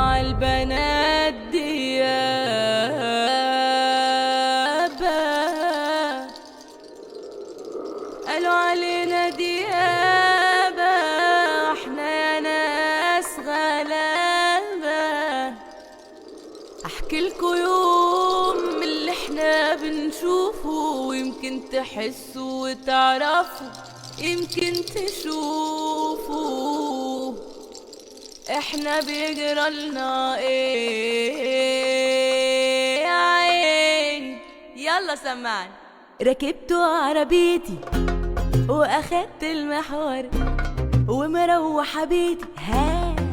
علينا ديابة احنا يا ناس غلابة احكي لكم يوم من اللي احنا بنشوفه ويمكن تحسوا وتعرفوا يمكن تشوفوا احنا بيجرى لنا ايه يا عيني يلا سمعني ركبت عربيتي واخدت المحور ومروحة بيتي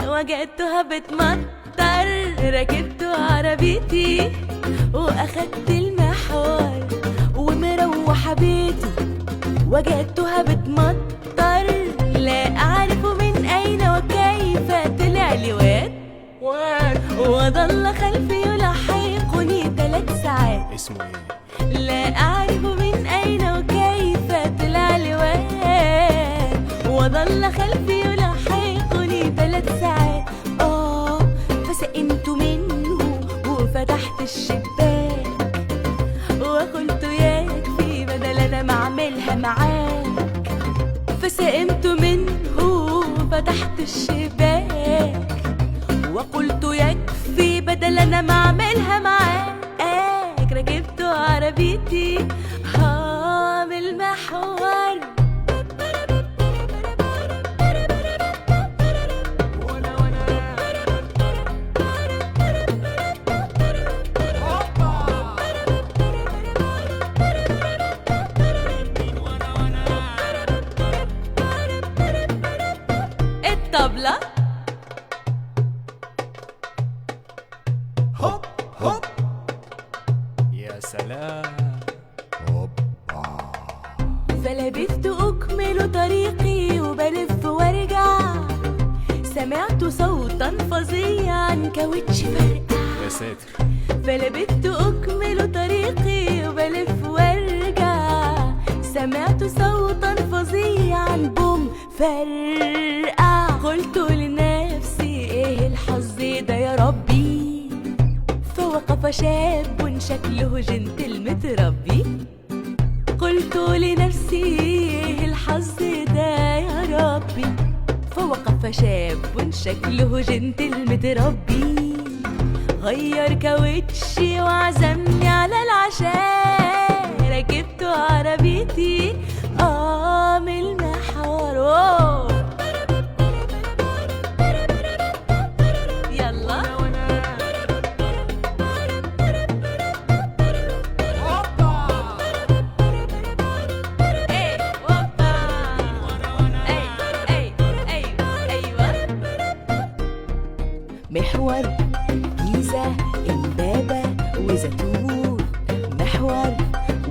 وجدتها بتمطر ركبت عربيتي واخدت المحور ومروحة بيتي وجدتها بتمطر لا اعرف من اين وكيف طلع لي واد وظل خلفي يلاحقني 3 ساعات. اسمه ايه؟ لا اعرف من اين وكيف طلع لي واد وظل خلفي يلاحقني 3 ساعات. فسئمت منه وفتحت الشباك وقلت يكفي بدل انا ما اعملها معاك. فسئمت منه وفتحت الشباك وقلت يكفي بدل انا ما اعملها معاك. ركبت عربيتي بالمحور الطبلة هوب هوب يا سلام هوبا. فلبثت أكمل طريقي وبلف وارجع سمعت صوتا فظيعا كاوتش فرقع. يا ساتر. فلبثت أكمل طريقي وبلف وارجع سمعت صوتا فظيعا بوم فرقع. قلت لنفسي ايه الحظ ده يا ربي. فوقف شاب شكله جنتل متربي. قلت لنفسي ايه الحظ ده يا ربي. فوقف شاب شكله جنتل متربي غير كاوتشي وعزمني على العشاء. ركبت عربيتي من المحور يلا محور جيزة إمبابة وزيتون محور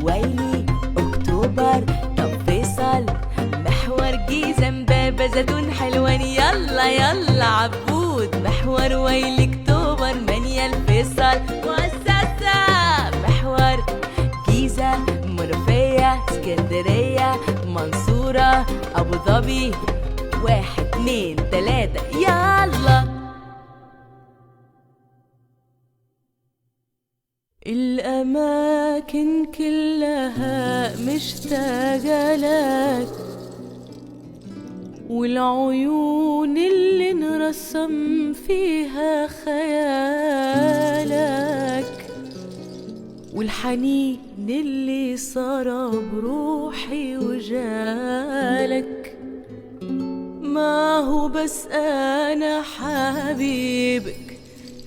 ويلي أكتوبر طب فيصل محور جيزة إمبابة زيتون حلوان يلا يلا عبود محور ويلي أكتوبر منيا الفيصل مؤسسة محور جيزة منوفية اسكندرية منصورة أبو ظبي 1 2 3 يلا. الأماكن كلها مشتاقة لك والعيون اللي نرسم فيها خيالك والحنين اللي صار بروحي وجالك. ما هو بس أنا حبيبك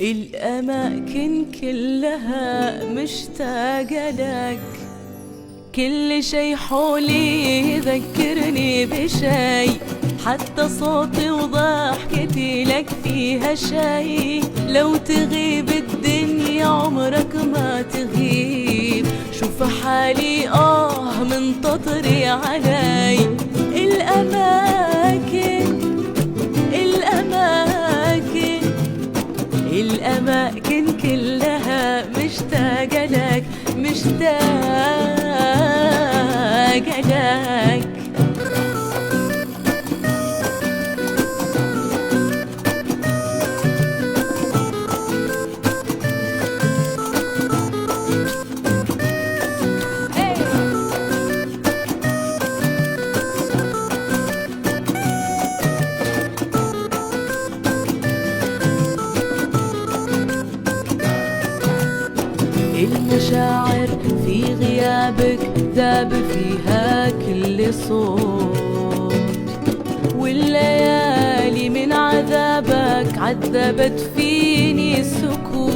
الأماكن كلها مشتاقة لك. كل شي حولي يذكرني بشي حتى صوتي وضحكتي لك فيها شي. لو تغيب الدنيا عمرك ما تغيب شوف حالي من تطري علي. الأماكن كلها مشتاقة لك مشتاقة لك. المشاعر في غيابك ذاب فيها كل صوت والليالي من عذابك عذبت فيني السكوت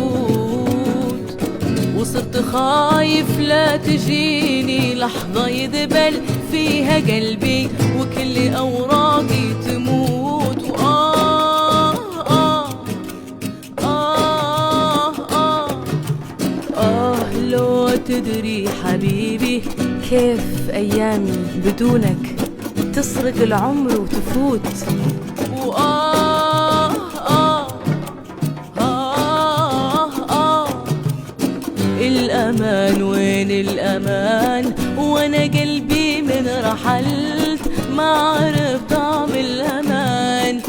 وصرت خايف لا تجيني لحظة يذبل فيها قلبي وكل أوراقي تموت لو تدري حبيبي كيف أيامي بدونك تسرق العمر وتفوت الأمان وين الأمان وأنا قلبي من رحلت ما عرف طعم الأمان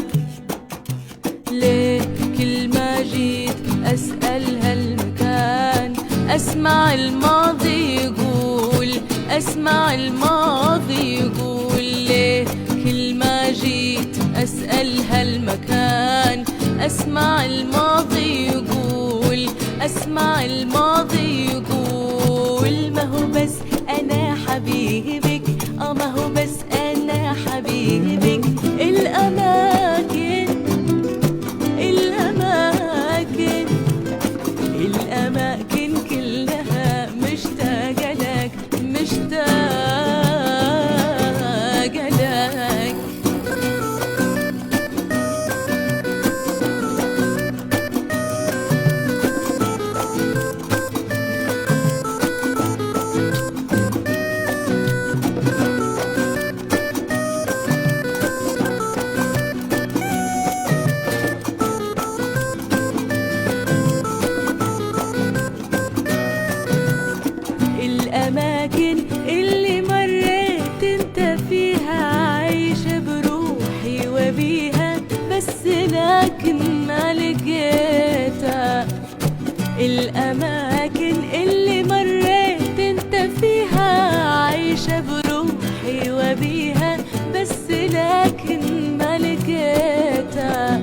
ليه كل ما جيت أسأل هالمكان أسمع الماضي يقول أسمع الماضي يقول ليه كل ما جيت أسأل هالمكان أسمع الماضي يقول أسمع الماضي يقول ما هو بس أنا حبيبك ما هو بس أنا حبيبك الأماكن الأماكن الأماكن كلها مشتاقة لك مشتاقة لك الأماكن اللي مريت انت فيها عايشة بروحي وبيها بس لكن ما لقيتها الأماكن اللي مريت انت فيها عايشة بروحي وبيها بس لكن ما لقيتها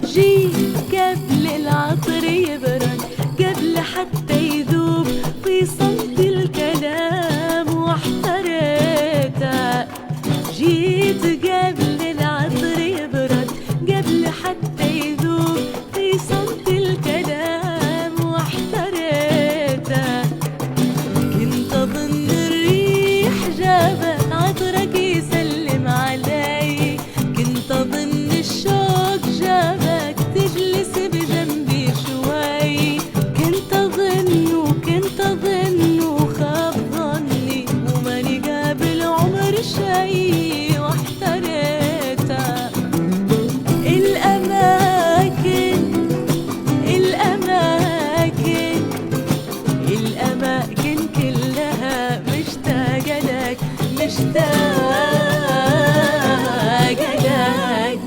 جيت قبل العطر يبرد قبل حتى يذوب في صمت الكلام واحتريتها جيت قبل العطر يبرد قبل حتى يذوب في صمت الكلام واحتريتها كنت أظن الريح جابت عطرك يسلم علي كنت أظن الشوق جابك تجلس بجنبي شوي كنت أظن وخاب ظني وماني قابل عمر شي واحتريتها الأماكن الأماكن الأماكن كلها مشتاقة لك مشتاقة لك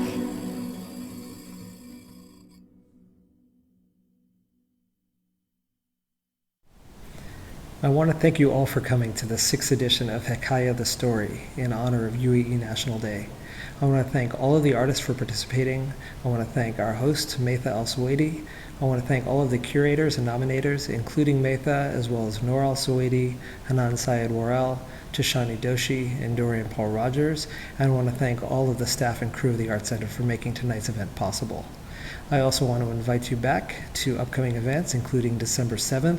I want to thank you all for coming to the 6th edition of Hekayah the Story in honor of UAE National Day. I want to thank all of the artists for participating. I want to thank our host, Maitha Alsuwaidi. I want to thank all of the curators and nominators, including Maitha, as well as Hoor Al-Suwaidi, Hanan Syed Worrell, Tishani Doshi, and Dorian Paul Rogers. And I want to thank all of the staff and crew of the Art Center for making tonight's event possible. I also want to invite you back to upcoming events, including December 7th